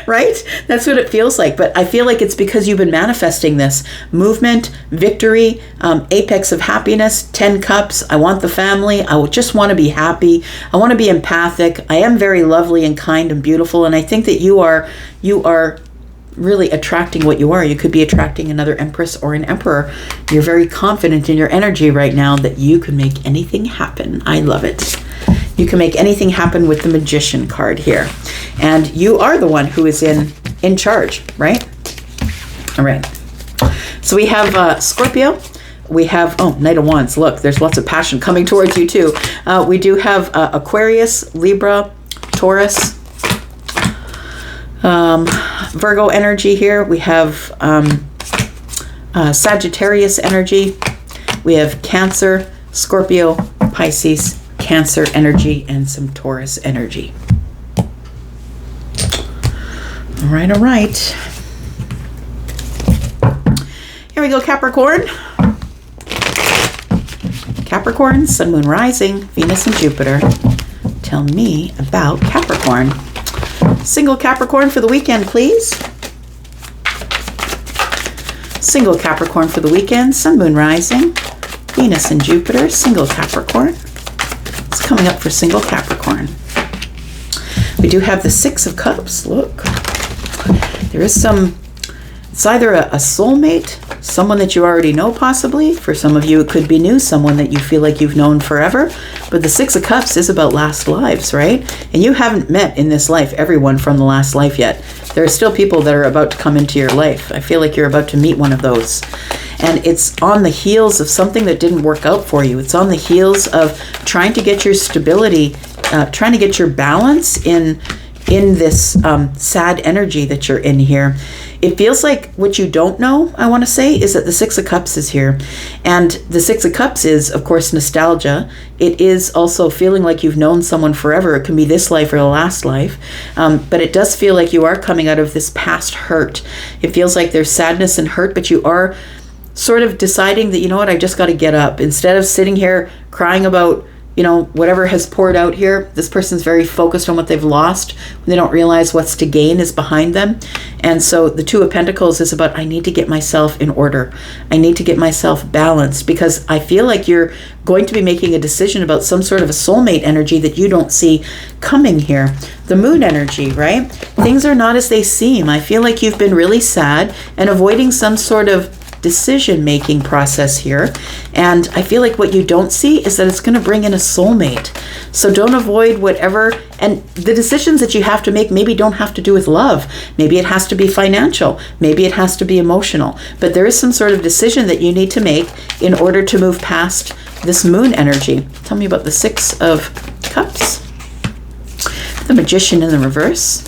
Right? That's what it feels like. But I feel like it's because you've been manifesting this movement, victory, apex of happiness, 10 cups. I want the family. I just want to be happy. I want to be empathic. I am very lovely and kind and beautiful. And I think that you are really attracting what you are. You could be attracting another Empress or an Emperor. You're very confident in your energy right now that you can make anything happen. I love it. You can make anything happen with the Magician card here. And you are the one who is in charge, right? All right. So we have Scorpio. We have, Knight of Wands. Look, there's lots of passion coming towards you too. We do have Aquarius, Libra, Taurus, Virgo energy here. We have Sagittarius energy. We have Cancer, Scorpio, Pisces, Cancer energy, and some Taurus energy. All right, all right. Here we go, Capricorn. Capricorn, Sun, Moon, Rising, Venus, and Jupiter. Tell me about Capricorn. Single Capricorn for the weekend, please. Single Capricorn for the weekend, Sun, Moon, Rising, Venus, and Jupiter. Single Capricorn. It's coming up for single Capricorn. We do have the Six of Cups. Look. There is it's either a soulmate, someone that you already know possibly. For some of you, it could be new, someone that you feel like you've known forever. But the Six of Cups is about last lives, right? And you haven't met in this life everyone from the last life yet. There are still people that are about to come into your life. I feel like you're about to meet one of those. And it's on the heels of something that didn't work out for you. It's on the heels of trying to get your stability, trying to get your balance in this sad energy that you're in here. It feels like what you don't know, I want to say, is that the Six of Cups is here. And the Six of Cups is, of course, nostalgia. It is also feeling like you've known someone forever. It can be this life or the last life. But it does feel like you are coming out of this past hurt. It feels like there's sadness and hurt, but you are sort of deciding that, you know what, I just got to get up. Instead of sitting here crying about, you know, whatever has poured out here, this person's very focused on what they've lost. They don't realize what's to gain is behind them. And so the Two of Pentacles is about, I need to get myself in order. I need to get myself balanced, because I feel like you're going to be making a decision about some sort of a soulmate energy that you don't see coming here. The Moon energy, right? Things are not as they seem. I feel like you've been really sad and avoiding some sort of decision-making process here. And I feel like what you don't see is that it's going to bring in a soulmate. So don't avoid whatever, and the decisions that you have to make maybe don't have to do with love. Maybe it has to be financial. Maybe it has to be emotional. But there is some sort of decision that you need to make in order to move past this Moon energy. Tell me about the Six of Cups. The Magician in the reverse.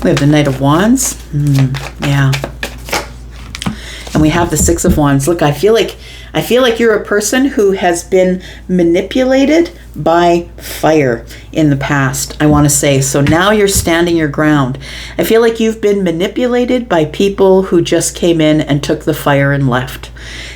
We have the Knight of Wands. Yeah. And we have the Six of Wands. Look, I feel like you're a person who has been manipulated by fire in the past, I want to say. So now you're standing your ground. I feel like you've been manipulated by people who just came in and took the fire and left.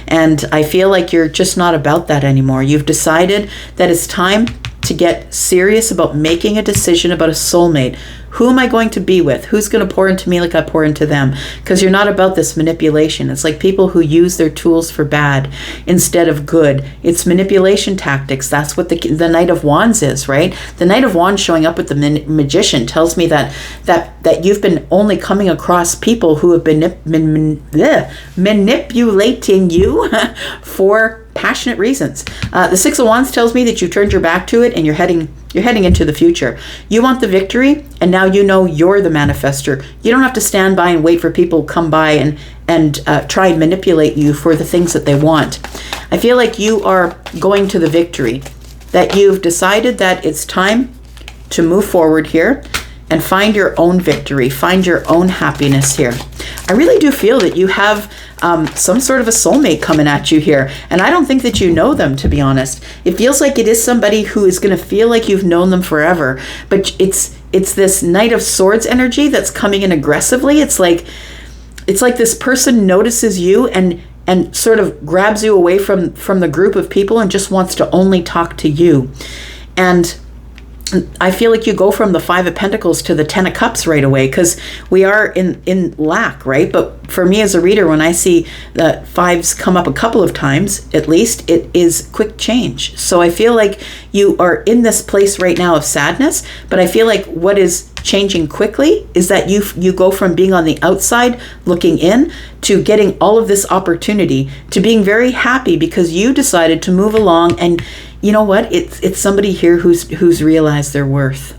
And I feel like you're just not about that anymore. You've decided that it's time to get serious about making a decision about a soulmate. Who am I going to be with? Who's going to pour into me like I pour into them? Because you're not about this manipulation. It's like people who use their tools for bad instead of good. It's manipulation tactics. That's what the Knight of Wands is, right? The Knight of Wands showing up with the Magician tells me that you've been only coming across people who have been manipulating you for passionate reasons. The Six of Wands tells me that you turned your back to it and you're heading into the future. You want the victory, and now you know you're the manifester. You don't have to stand by and wait for people to come by and try and manipulate you for the things that they want. I feel like you are going to the victory, that you've decided that it's time to move forward here and find your own victory, find your own happiness here. I really do feel that you have some sort of a soulmate coming at you here. And I don't think that you know them, to be honest. It feels like it is somebody who is going to feel like you've known them forever. But it's this Knight of Swords energy that's coming in aggressively. It's like this person notices you and sort of grabs you away from the group of people and just wants to only talk to you. And I feel like you go from the Five of Pentacles to the Ten of Cups right away, because we are in lack, right? But for me as a reader, when I see the fives come up a couple of times, at least, it is quick change. So I feel like you are in this place right now of sadness, but I feel like what is changing quickly is that you go from being on the outside looking in to getting all of this opportunity, to being very happy because you decided to move along. And you know what? It's somebody here who's realized their worth.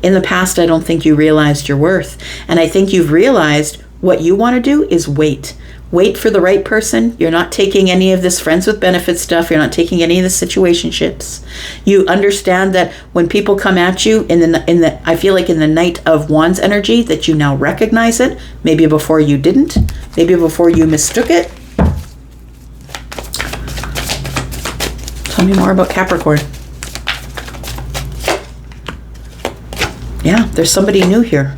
In the past, I don't think you realized your worth. And I think you've realized what you want to do is wait Wait for the right person. You're not taking any of this friends with benefits stuff. You're not taking any of the situationships. You understand that when people come at you I feel like in the Knight of Wands energy, that you now recognize it. Maybe before you didn't. Maybe before you mistook it. Tell me more about Capricorn. Yeah, there's somebody new here.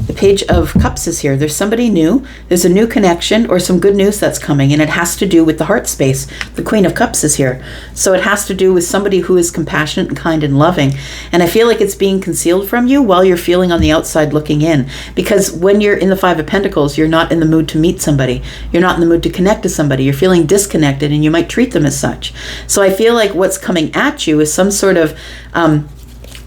The Page of Cups is here. There's somebody new. There's a new connection or some good news that's coming, and it has to do with the heart space. The Queen of Cups is here. So it has to do with somebody who is compassionate and kind and loving. And I feel like it's being concealed from you while you're feeling on the outside looking in. Because when you're in the Five of Pentacles, you're not in the mood to meet somebody. You're not in the mood to connect to somebody. You're feeling disconnected, and you might treat them as such. So I feel like what's coming at you is some sort of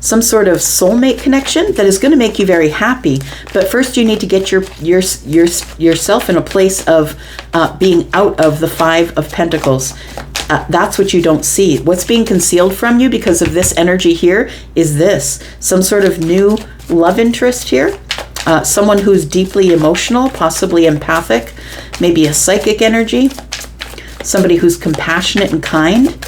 soulmate connection that is going to make you very happy. But first you need to get yourself in a place of being out of the Five of Pentacles. That's what you don't see. What's being concealed from you because of this energy here is this. Some sort of new love interest here. Someone who's deeply emotional, possibly empathic, maybe a psychic energy. Somebody who's compassionate and kind.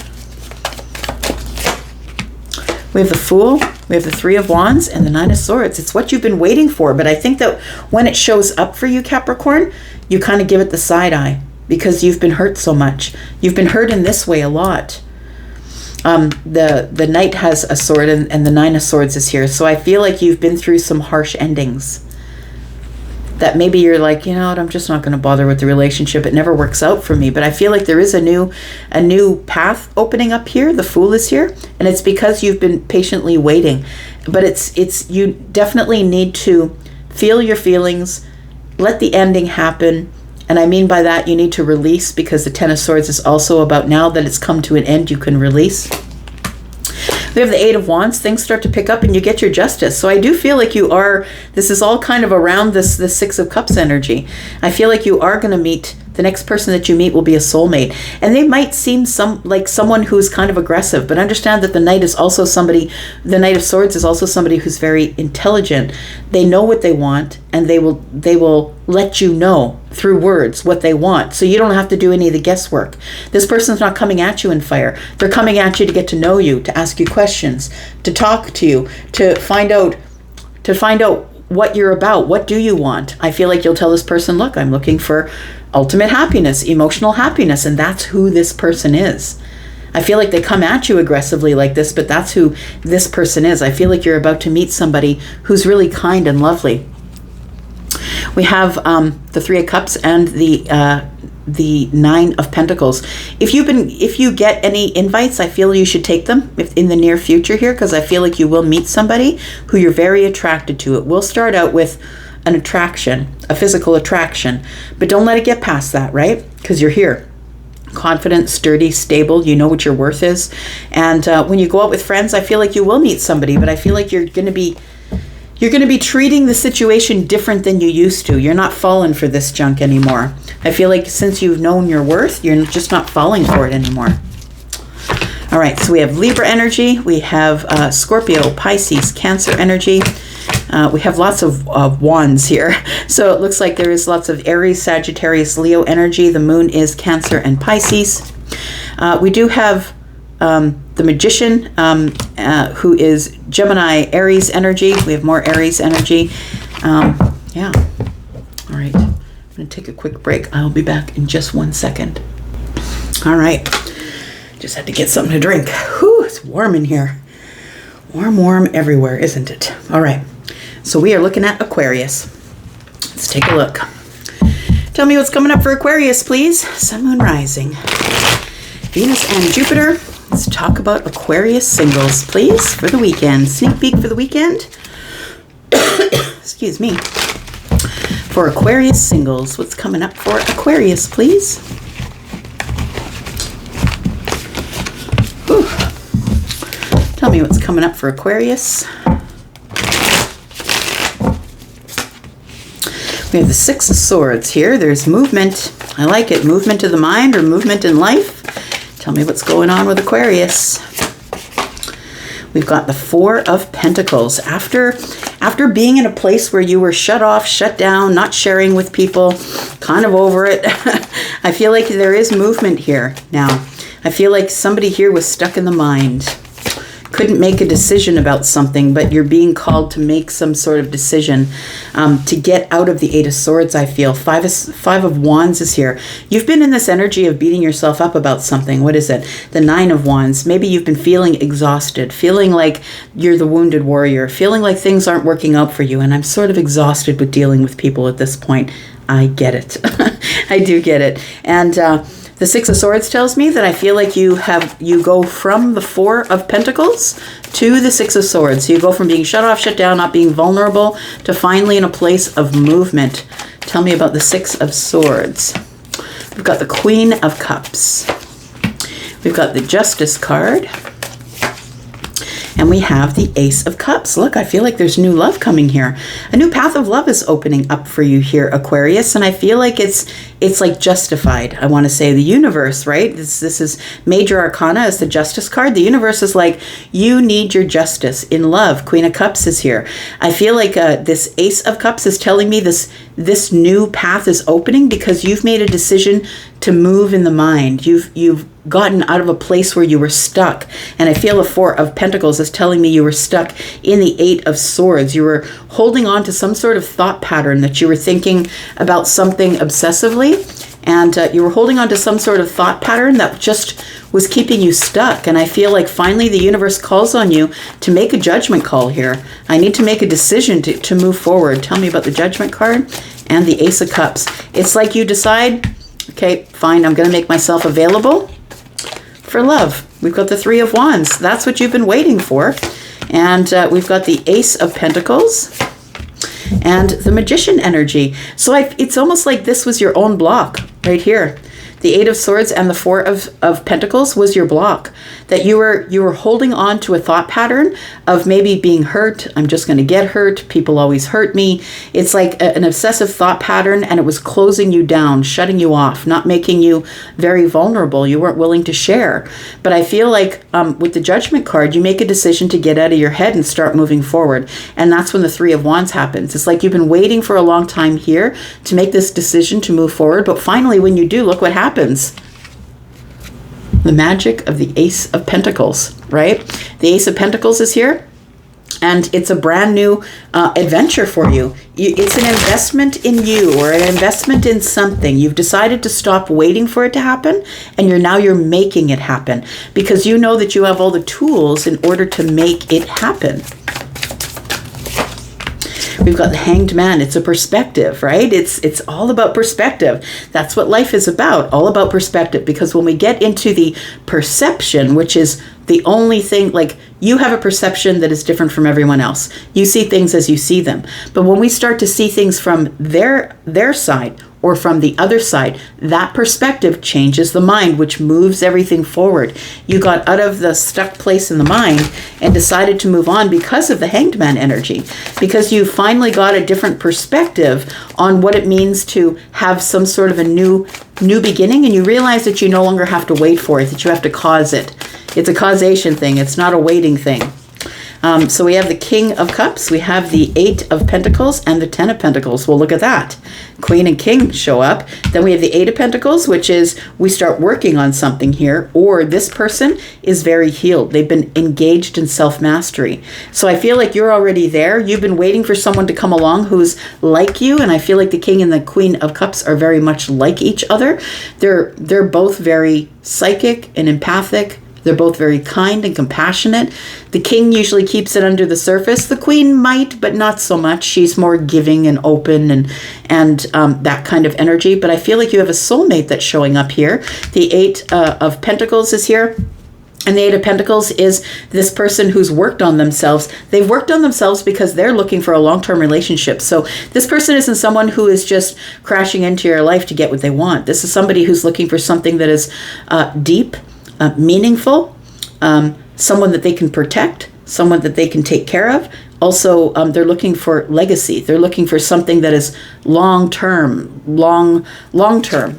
We have the Fool, we have the Three of Wands, and the Nine of Swords. It's what you've been waiting for, but I think that when it shows up for you, Capricorn, you kind of give it the side eye because you've been hurt so much. You've been hurt in this way a lot. The Knight has a sword, and the Nine of Swords is here, so I feel like you've been through some harsh endings. That maybe you're like, you know what, I'm just not going to bother with the relationship. It never works out for me. But I feel like there is a new path opening up here. The Fool is here, and it's because you've been patiently waiting. But it's you definitely need to feel your feelings, let the ending happen. And I mean by that, you need to release, because the Ten of Swords is also about now that it's come to an end, you can release. We have the Eight of Wands. Things start to pick up and you get your justice. So I do feel like this is all kind of around this Six of Cups energy. I feel like you are going to meet, the next person that you meet will be a soulmate. And they might seem like someone who's kind of aggressive, but understand that the Knight is also somebody, the Knight of Swords is also somebody who's very intelligent. They know what they want, and they will let you know through words what they want. So you don't have to do any of the guesswork. This person's not coming at you in fire. They're coming at you to get to know you, to ask you questions, to talk to you, to find out what you're about. What do you want? I feel like you'll tell this person, look, I'm looking for ultimate happiness, emotional happiness, and that's who this person is. I feel like they come at you aggressively like this, but that's who this person is. I feel like you're about to meet somebody who's really kind and lovely. We have the Three of Cups and the Nine of Pentacles. If you get any invites, I feel you should take them in the near future here, because I feel like you will meet somebody who you're very attracted to. It will start out with an attraction, a physical attraction, but don't let it get past that, right? Because you're here. Confident, sturdy, stable, you know what your worth is. And when you go out with friends, I feel like you will meet somebody, but I feel like you're going to be treating the situation different than you used to. You're not falling for this junk anymore. I feel like since you've known your worth, you're just not falling for it anymore. All right, so we have Libra energy. We have Scorpio, Pisces, Cancer energy. We have lots of wands here. So it looks like there is lots of Aries, Sagittarius, Leo energy. The moon is Cancer and Pisces. We do have the Magician, who is Gemini, Aries energy. We have more Aries energy. Yeah. All right. I'm going to take a quick break. I'll be back in just 1 second. All right. Just had to get something to drink. Whew, it's warm in here. Warm everywhere, isn't it? All right. So we are looking at Aquarius. Let's take a look. Tell me what's coming up for Aquarius, please. Sun, Moon, Rising. Venus and Jupiter. Let's talk about Aquarius singles, please, for the weekend. Sneak peek for the weekend. Excuse me. For Aquarius singles, what's coming up for Aquarius, please? Whew. Tell me what's coming up for Aquarius. We have the Six of Swords here. There's movement. I like it. Movement of the mind or movement in life. Tell me what's going on with Aquarius. We've got the Four of Pentacles. After being in a place where you were shut off, shut down, not sharing with people, kind of over it. I feel like there is movement here now. I feel like somebody here was stuck in the mind. Couldn't make a decision about something, but you're being called to make some sort of decision to get out of the Eight of Swords, I feel. Five of Wands is here. You've been in this energy of beating yourself up about something. What is it? The Nine of Wands. Maybe you've been feeling exhausted, feeling like you're the wounded warrior, feeling like things aren't working out for you. And I'm sort of exhausted with dealing with people at this point. I get it. I do get it. And the Six of Swords tells me that I feel like you go from the Four of Pentacles to the Six of Swords. So you go from being shut off, shut down, not being vulnerable, to finally in a place of movement. Tell me about the Six of Swords. We've got the Queen of Cups. We've got the Justice card. And we have the Ace of Cups. Look, I feel like there's new love coming here. A new path of love is opening up for you here, Aquarius. And I feel like it's like justified. I want to say the universe, right? This is Major Arcana as the Justice card. The universe is like, you need your justice in love. Queen of Cups is here. I feel like this Ace of Cups is telling me this new path is opening because you've made a decision to move in the mind. You've gotten out of a place where you were stuck. And I feel the Four of Pentacles is telling me you were stuck in the Eight of Swords. You were holding on to some sort of thought pattern that you were thinking about something obsessively. And you were holding on to some sort of thought pattern that just was keeping you stuck. And I feel like finally the universe calls on you to make a judgment call here. I need to make a decision to move forward. Tell me about the Judgment card and the Ace of Cups. It's like you decide, okay, fine, I'm going to make myself available for love. We've got the Three of Wands. That's what you've been waiting for. And we've got the Ace of Pentacles and the Magician energy. So it's almost like this was your own block right here. The Eight of Swords and the Four of Pentacles was your block. That you were holding on to a thought pattern of maybe being hurt. I'm just going to get hurt. People always hurt me. It's like an obsessive thought pattern, and it was closing you down, shutting you off, not making you very vulnerable. You weren't willing to share. But I feel like with the Judgment card, you make a decision to get out of your head and start moving forward. And that's when the Three of Wands happens. It's like you've been waiting for a long time here to make this decision to move forward. But finally, when you do, look what happens. The magic of the Ace of Pentacles, right? The Ace of Pentacles is here, and it's a brand new adventure for you. It's an investment in you or an investment in something. You've decided to stop waiting for it to happen, and you're making it happen because you know that you have all the tools in order to make it happen. We've got the Hanged Man. It's a perspective, right? It's all about perspective. That's what life is about, all about perspective. Because when we get into the perception, which is the only thing, like you have a perception that is different from everyone else. You see things as you see them. But when we start to see things from their side or from the other side, that perspective changes the mind, which moves everything forward. You got out of the stuck place in the mind and decided to move on because of the Hanged Man energy, because you finally got a different perspective on what it means to have some sort of a new beginning, and you realize that you no longer have to wait for it, that you have to cause it. It's a causation thing. It's not a waiting thing. So we have the King of Cups, we have the Eight of Pentacles, and the Ten of Pentacles. Well, look at that. Queen and King show up. Then we have the Eight of Pentacles, which is we start working on something here, or this person is very healed. They've been engaged in self-mastery. So I feel like you're already there. You've been waiting for someone to come along who's like you, and I feel like the King and the Queen of Cups are very much like each other. They're both very psychic and empathic. They're both very kind and compassionate. The King usually keeps it under the surface. The Queen might, but not so much. She's more giving and open and that kind of energy. But I feel like you have a soulmate that's showing up here. The Eight of Pentacles is here. And the Eight of Pentacles is this person who's worked on themselves. They've worked on themselves because they're looking for a long-term relationship. So this person isn't someone who is just crashing into your life to get what they want. This is somebody who's looking for something that is deep, meaningful, someone that they can protect, someone that they can take care of. Also, they're looking for legacy. They're looking for something that is long-term.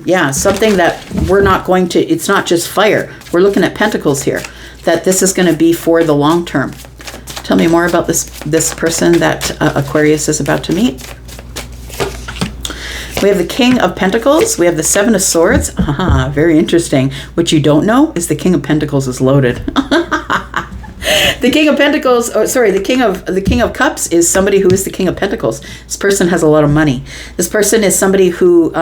Yeah, something that we're not going to, it's not just fire. We're looking at pentacles here, that this is going to be for the long term. Tell me more about this person that Aquarius is about to meet. We have the King of Pentacles. We have the Seven of Swords. Very interesting. What you don't know is the King of Pentacles is loaded. The King of Pentacles, the King of Cups is somebody who is the King of Pentacles. This person has a lot of money. This person is somebody who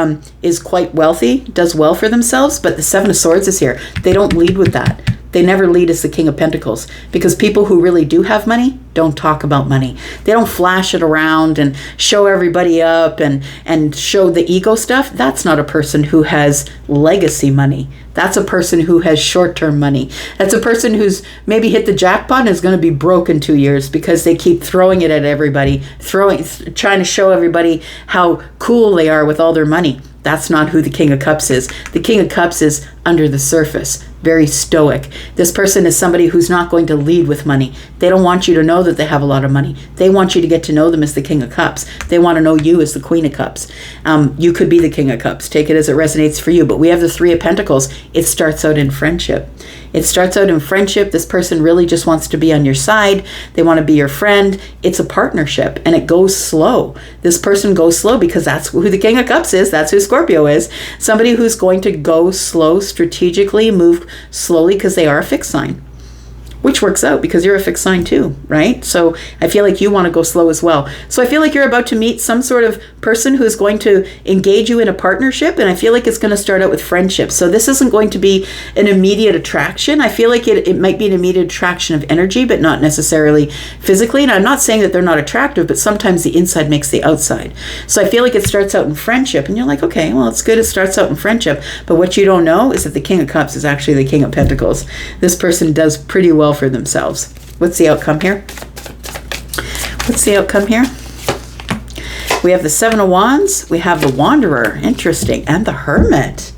is quite wealthy, does well for themselves, but the Seven of Swords is here. They don't lead with that. They never lead as the King of Pentacles, because people who really do have money don't talk about money. They don't flash it around and show everybody up and show the ego stuff. That's not a person who has legacy money. That's a person who has short-term money. That's a person who's maybe hit the jackpot and is going to be broke in 2 years because they keep throwing it at everybody, trying to show everybody how cool they are with all their money. That's not who the King of Cups is. The King of Cups is under the surface, very stoic. This person is somebody who's not going to lead with money. They don't want you to know that they have a lot of money. They want you to get to know them as the King of Cups. They want to know you as the Queen of Cups. You could be the King of Cups. Take it as it resonates for you. But we have the Three of Pentacles. It starts out in friendship. It starts out in friendship. This person really just wants to be on your side. They want to be your friend. It's a partnership, and it goes slow. This person goes slow because that's who the King of Cups is. That's who Scorpio is. Somebody who's going to go slow, strategically, move slowly because they are a fixed sign. Which works out because you're a fixed sign too, right? So I feel like you want to go slow as well. So I feel like you're about to meet some sort of person who's going to engage you in a partnership, and I feel like it's going to start out with friendship. So this isn't going to be an immediate attraction. I feel like it might be an immediate attraction of energy, but not necessarily physically. And I'm not saying that they're not attractive, but sometimes the inside makes the outside. So I feel like it starts out in friendship, and you're like, okay, well, it's good it starts out in friendship. But what you don't know is that the King of Cups is actually the King of Pentacles. This person does pretty well for themselves. What's the outcome here? What's the outcome here? We have the Seven of Wands. We have the Wanderer. Interesting. And the Hermit.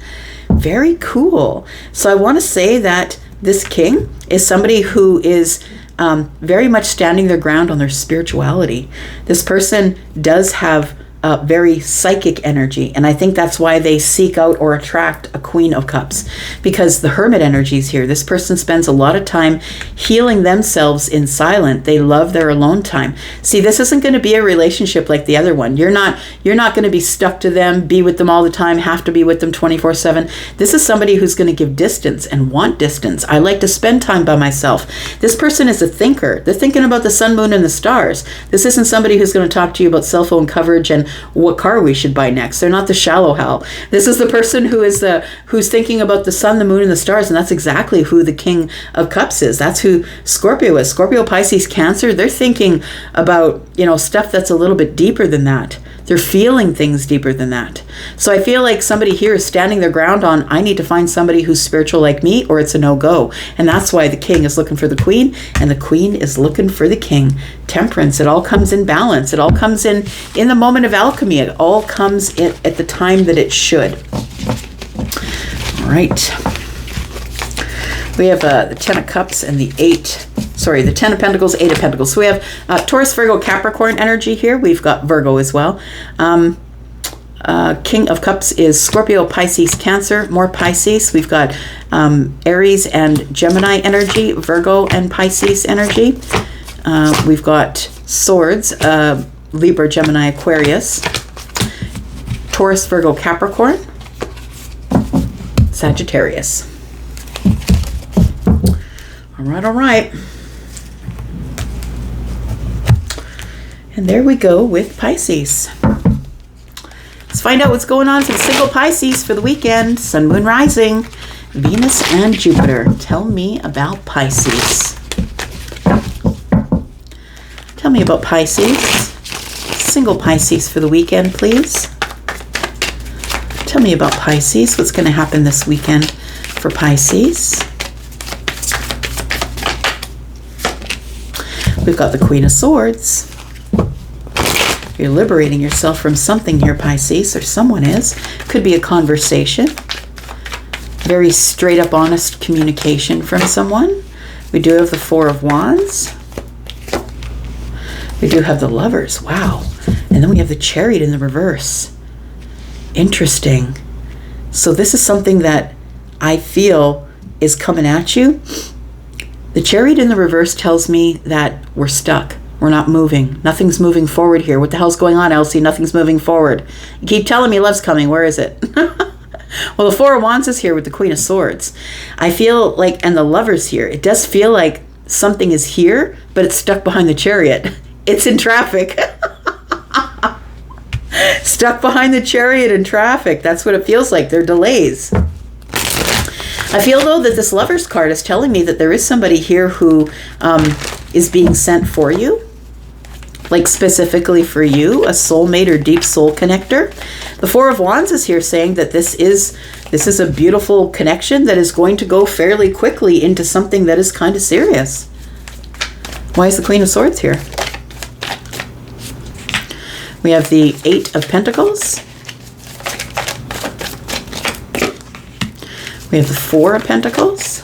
Very cool. So I want to say that this king is somebody who is very much standing their ground on their spirituality. This person does have very psychic energy, and I think that's why they seek out or attract a Queen of Cups, because the Hermit energy is here. This person spends a lot of time healing themselves in silence. They love their alone time. See, this isn't going to be a relationship like the other one. You're not going to be stuck to them, be with them all the time, have to be with them 24/7. This is somebody who's going to give distance and want distance. I like to spend time by myself. This person is a thinker. They're thinking about the sun, moon, and the stars. This isn't somebody who's going to talk to you about cell phone coverage and what car we should buy next. They're not the shallow Hal. This is the person who's thinking about the sun, the moon, and the stars, and that's exactly who the King of Cups is. That's who Scorpio is. Scorpio, Pisces, Cancer, they're thinking about, stuff that's a little bit deeper than that. They're feeling things deeper than that. So I feel like somebody here is standing their ground on, I need to find somebody who's spiritual like me, or it's a no-go. And that's why the King is looking for the Queen, and the Queen is looking for the King. Temperance, it all comes in balance. It all comes in the moment of alchemy. It all comes in at the time that it should. All right. We have the Ten of Cups and the Ten of Pentacles, Eight of Pentacles. So we have Taurus, Virgo, Capricorn energy here. We've got Virgo as well. King of Cups is Scorpio, Pisces, Cancer. More Pisces. We've got Aries and Gemini energy, Virgo and Pisces energy. We've got Swords, Libra, Gemini, Aquarius. Taurus, Virgo, Capricorn. Sagittarius. All right. And there we go with Pisces. Let's find out what's going on for the single Pisces for the weekend. Sun, Moon, Rising, Venus, and Jupiter. Tell me about Pisces. Tell me about Pisces. Single Pisces for the weekend, please. Tell me about Pisces. What's going to happen this weekend for Pisces? We've got the Queen of Swords. You're liberating yourself from something here, Pisces, or someone is. Could be a conversation. Very straight up, honest communication from someone. We do have the Four of Wands. We do have the Lovers. Wow. And then we have the Chariot in the reverse. Interesting. So this is something that I feel is coming at you. The Chariot in the reverse tells me that we're stuck. We're not moving. Nothing's moving forward here. What the hell's going on, Elsie? Nothing's moving forward. You keep telling me love's coming. Where is it? Well, the Four of Wands is here with the Queen of Swords. I feel like, and the Lover's here. It does feel like something is here, but it's stuck behind the Chariot. It's in traffic. Stuck behind the Chariot in traffic. That's what it feels like. There are delays. I feel, though, that this Lover's card is telling me that there is somebody here who is being sent for you, like specifically for you, a soulmate or deep soul connector. The Four of Wands is here saying that this is a beautiful connection that is going to go fairly quickly into something that is kind of serious. Why is the Queen of Swords here? We have the Eight of Pentacles. We have the Four of Pentacles.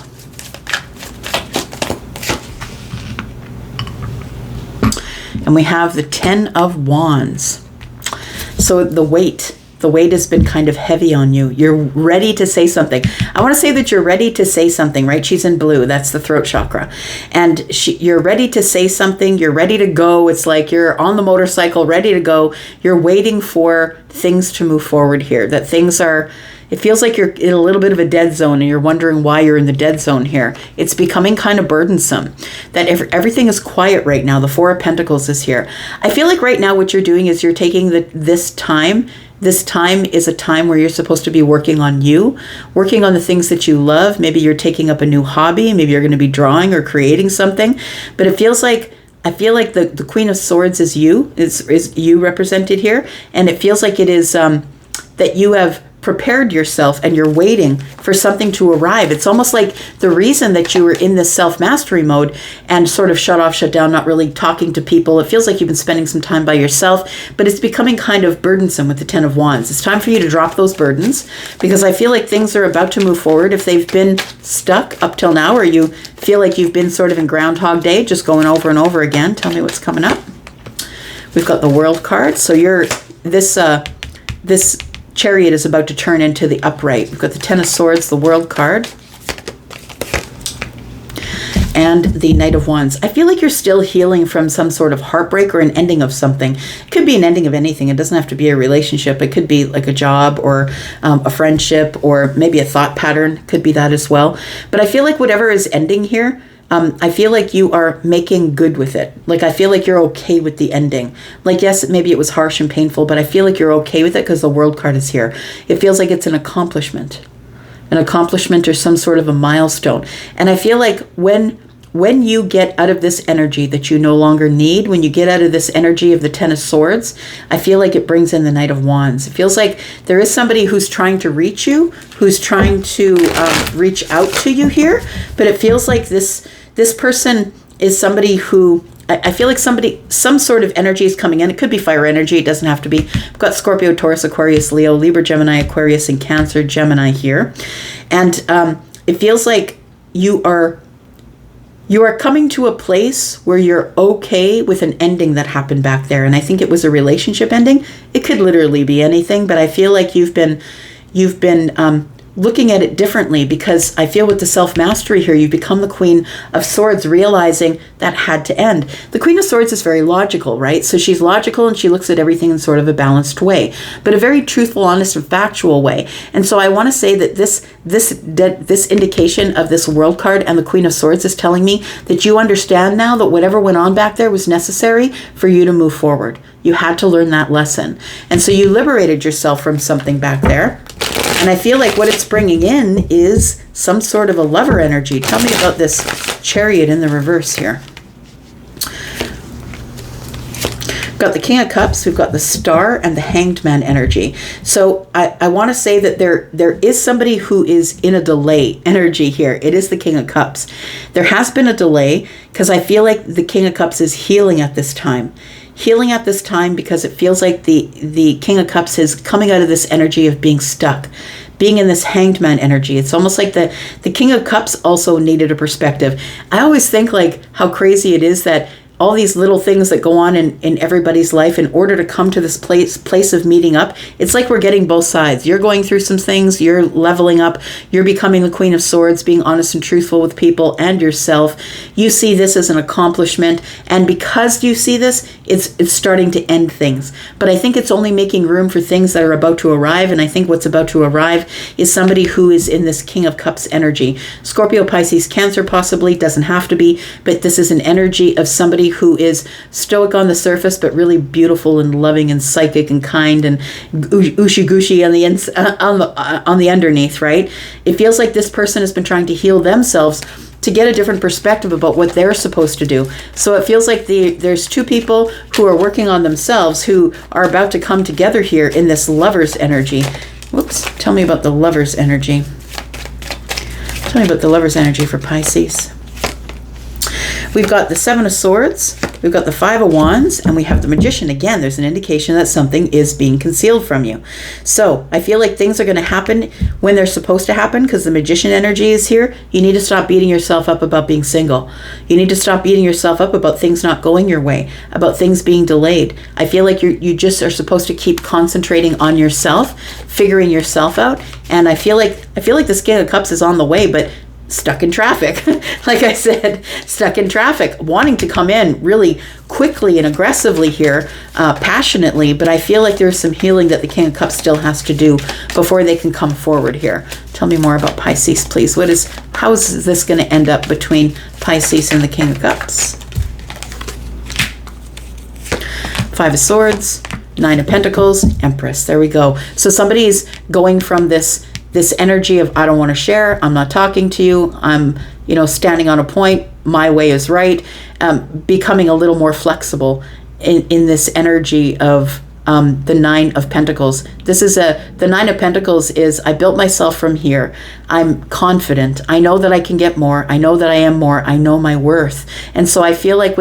And we have the Ten of Wands. So the weight has been kind of heavy on you. You're ready to say something. I want to say that you're ready to say something, right? She's in blue. That's the throat chakra. And you're ready to say something. You're ready to go. It's like you're on the motorcycle, ready to go. You're waiting for things to move forward here. That things are... It feels like you're in a little bit of a dead zone and you're wondering why you're in the dead zone here. It's becoming kind of burdensome that everything is quiet right now. The Four of Pentacles is here. I feel like right now what you're doing is you're taking this time. This time is a time where you're supposed to be working on you, working on the things that you love. Maybe you're taking up a new hobby. Maybe you're going to be drawing or creating something. But it feels like, I feel like the Queen of Swords is you, is you represented here. And it feels like it is that you have prepared yourself and you're waiting for something to arrive. It's almost like the reason that you were in this self-mastery mode and sort of shut off, shut down, not really talking to people. It feels like you've been spending some time by yourself, but it's becoming kind of burdensome with the Ten of Wands. It's time for you to drop those burdens because I feel like things are about to move forward. If they've been stuck up till now, or you feel like you've been sort of in Groundhog Day, just going over and over again, tell me what's coming up. We've got the World card. So you're this Chariot is about to turn into the upright. We've got the Ten of Swords, the World card, and the Knight of Wands. I feel like you're still healing from some sort of heartbreak or an ending of something. It could be an ending of anything. It doesn't have to be a relationship. It could be like a job or a friendship or maybe a thought pattern. Could be that as well. But I feel like whatever is ending here, I feel like you are making good with it. Like, I feel like you're okay with the ending. Like, yes, maybe it was harsh and painful, but I feel like you're okay with it because the World card is here. It feels like it's an accomplishment or some sort of a milestone. And I feel like when you get out of this energy that you no longer need, when you get out of this energy of the Ten of Swords, I feel like it brings in the Knight of Wands. It feels like there is somebody who's trying to reach you, who's trying to reach out to you here, but it feels like this person is somebody who, I feel like some sort of energy is coming in. It could be fire energy. It doesn't have to be. We've got Scorpio, Taurus, Aquarius, Leo, Libra, Gemini, Aquarius, and Cancer, Gemini here. And it feels like you are coming to a place where you're okay with an ending that happened back there. And I think it was a relationship ending. It could literally be anything, but I feel like you've been looking at it differently because I feel with the self-mastery here, you've become the Queen of Swords, realizing that had to end. The Queen of Swords is very logical, right? So she's logical and she looks at everything in sort of a balanced way, but a very truthful, honest, and factual way. And so I want to say that this indication of this World card and the Queen of Swords is telling me that you understand now that whatever went on back there was necessary for you to move forward. You had to learn that lesson. And so you liberated yourself from something back there. And I feel like what it's bringing in is some sort of a lover energy. Tell me about this Chariot in the reverse here. We've got the King of Cups, we've got the Star, and the Hanged Man energy. So I want to say that there is somebody who is in a delay energy here. It is the King of Cups. There has been a delay because I feel like the King of Cups is healing at this time. Healing at this time because it feels like the King of Cups is coming out of this energy of being stuck, being in this Hanged Man energy. It's almost like the King of Cups also needed a perspective. I always think like how crazy it is that all these little things that go on in everybody's life in order to come to this place of meeting up. It's like we're getting both sides. You're going through some things, you're leveling up, you're becoming the Queen of Swords, being honest and truthful with people and yourself. You see this as an accomplishment, and because you see this, it's starting to end things. But I think it's only making room for things that are about to arrive, and I think what's about to arrive is somebody who is in this King of Cups energy. Scorpio, Pisces, Cancer possibly, doesn't have to be, but this is an energy of somebody who is stoic on the surface, but really beautiful and loving and psychic and kind and ushy-gushy on the underneath, right? It feels like this person has been trying to heal themselves to get a different perspective about what they're supposed to do. So it feels like there's two people who are working on themselves who are about to come together here in this Lover's energy. Whoops, tell me about the Lover's energy. Tell me about the Lover's energy for Pisces. We've got the Seven of Swords, we've got the Five of Wands, and we have the Magician. Again, there's an indication that something is being concealed from you. So I feel like things are going to happen when they're supposed to happen because the Magician energy is here. You need to stop beating yourself up about being single. You need to stop beating yourself up about things not going your way, about things being delayed. I feel like you just are supposed to keep concentrating on yourself, figuring yourself out. And I feel like this King of Cups is on the way, but stuck in traffic. Like I said, stuck in traffic, wanting to come in really quickly and aggressively here, passionately, but I feel like there's some healing that the King of Cups still has to do before they can come forward here. Tell me more about Pisces, please. How is this going to end up between Pisces and the King of Cups? Five of Swords, Nine of Pentacles, Empress. There we go. So somebody's going from this energy of, I don't want to share, I'm not talking to you, I'm, standing on a point, my way is right, becoming a little more flexible in this energy of the Nine of Pentacles. The Nine of Pentacles is, I built myself from here. I'm confident. I know that I can get more. I know that I am more. I know my worth. And so I feel like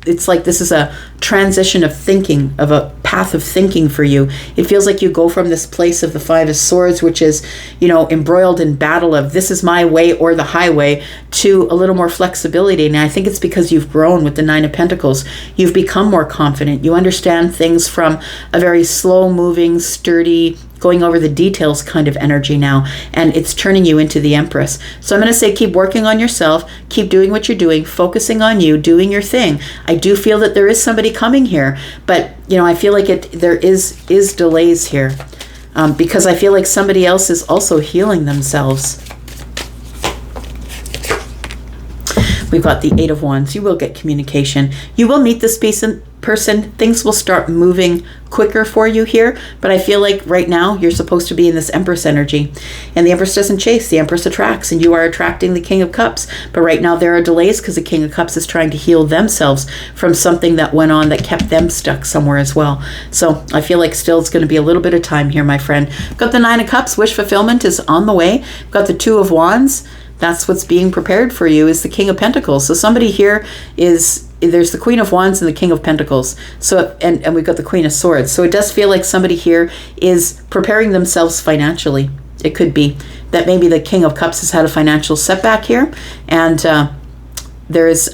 it's like this is a transition of thinking, of a path of thinking for you. It feels like you go from this place of the Five of Swords, which is, embroiled in battle of this is my way or the highway, to a little more flexibility. And I think it's because you've grown with the Nine of Pentacles. You've become more confident. You understand things from a very slow moving, sturdy, going over the details kind of energy now, and it's turning you into the Empress. So I'm going to say keep working on yourself, keep doing what you're doing, focusing on you, doing your thing. I do feel that there is somebody coming here, but I feel like there is delays here, because I feel like somebody else is also healing themselves. We've got the Eight of Wands. You will get communication. You will meet this person. Things will start moving quicker for you here. But I feel like right now you're supposed to be in this Empress energy. And the Empress doesn't chase. The Empress attracts. And you are attracting the King of Cups. But right now there are delays because the King of Cups is trying to heal themselves from something that went on that kept them stuck somewhere as well. So I feel like still it's going to be a little bit of time here, my friend. Got the Nine of Cups. Wish fulfillment is on the way. Got the Two of Wands. That's what's being prepared for you, is the King of Pentacles. So somebody here there's the Queen of Wands and the King of Pentacles. So, and we've got the Queen of Swords. So it does feel like somebody here is preparing themselves financially. It could be that maybe the King of Cups has had a financial setback here. And this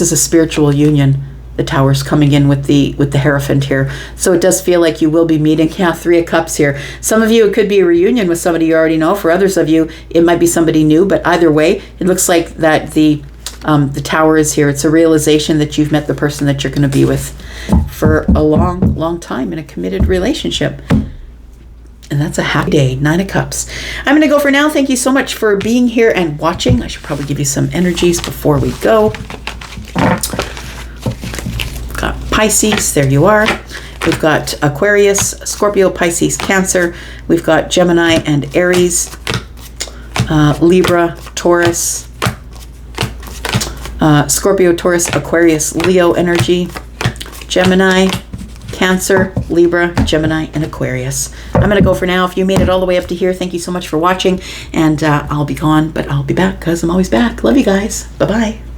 is a spiritual union. The Tower's coming in with the Hierophant here. So it does feel like you will be meeting, Three of Cups here. Some of you, it could be a reunion with somebody you already know. For others of you, it might be somebody new. But either way, it looks like that the Tower is here. It's a realization that you've met the person that you're going to be with for a long, long time in a committed relationship. And that's a happy day. Nine of Cups. I'm going to go for now. Thank you so much for being here and watching. I should probably give you some energies before we go. Got Pisces, there you are. We've got Aquarius, Scorpio, Pisces, Cancer. We've got Gemini and Aries, Libra, Taurus, Scorpio, Taurus, Aquarius, Leo energy, Gemini, Cancer, Libra, Gemini, and Aquarius. I'm going to go for now. If you made it all the way up to here, thank you so much for watching. And I'll be gone, but I'll be back because I'm always back. Love you guys. Bye-bye.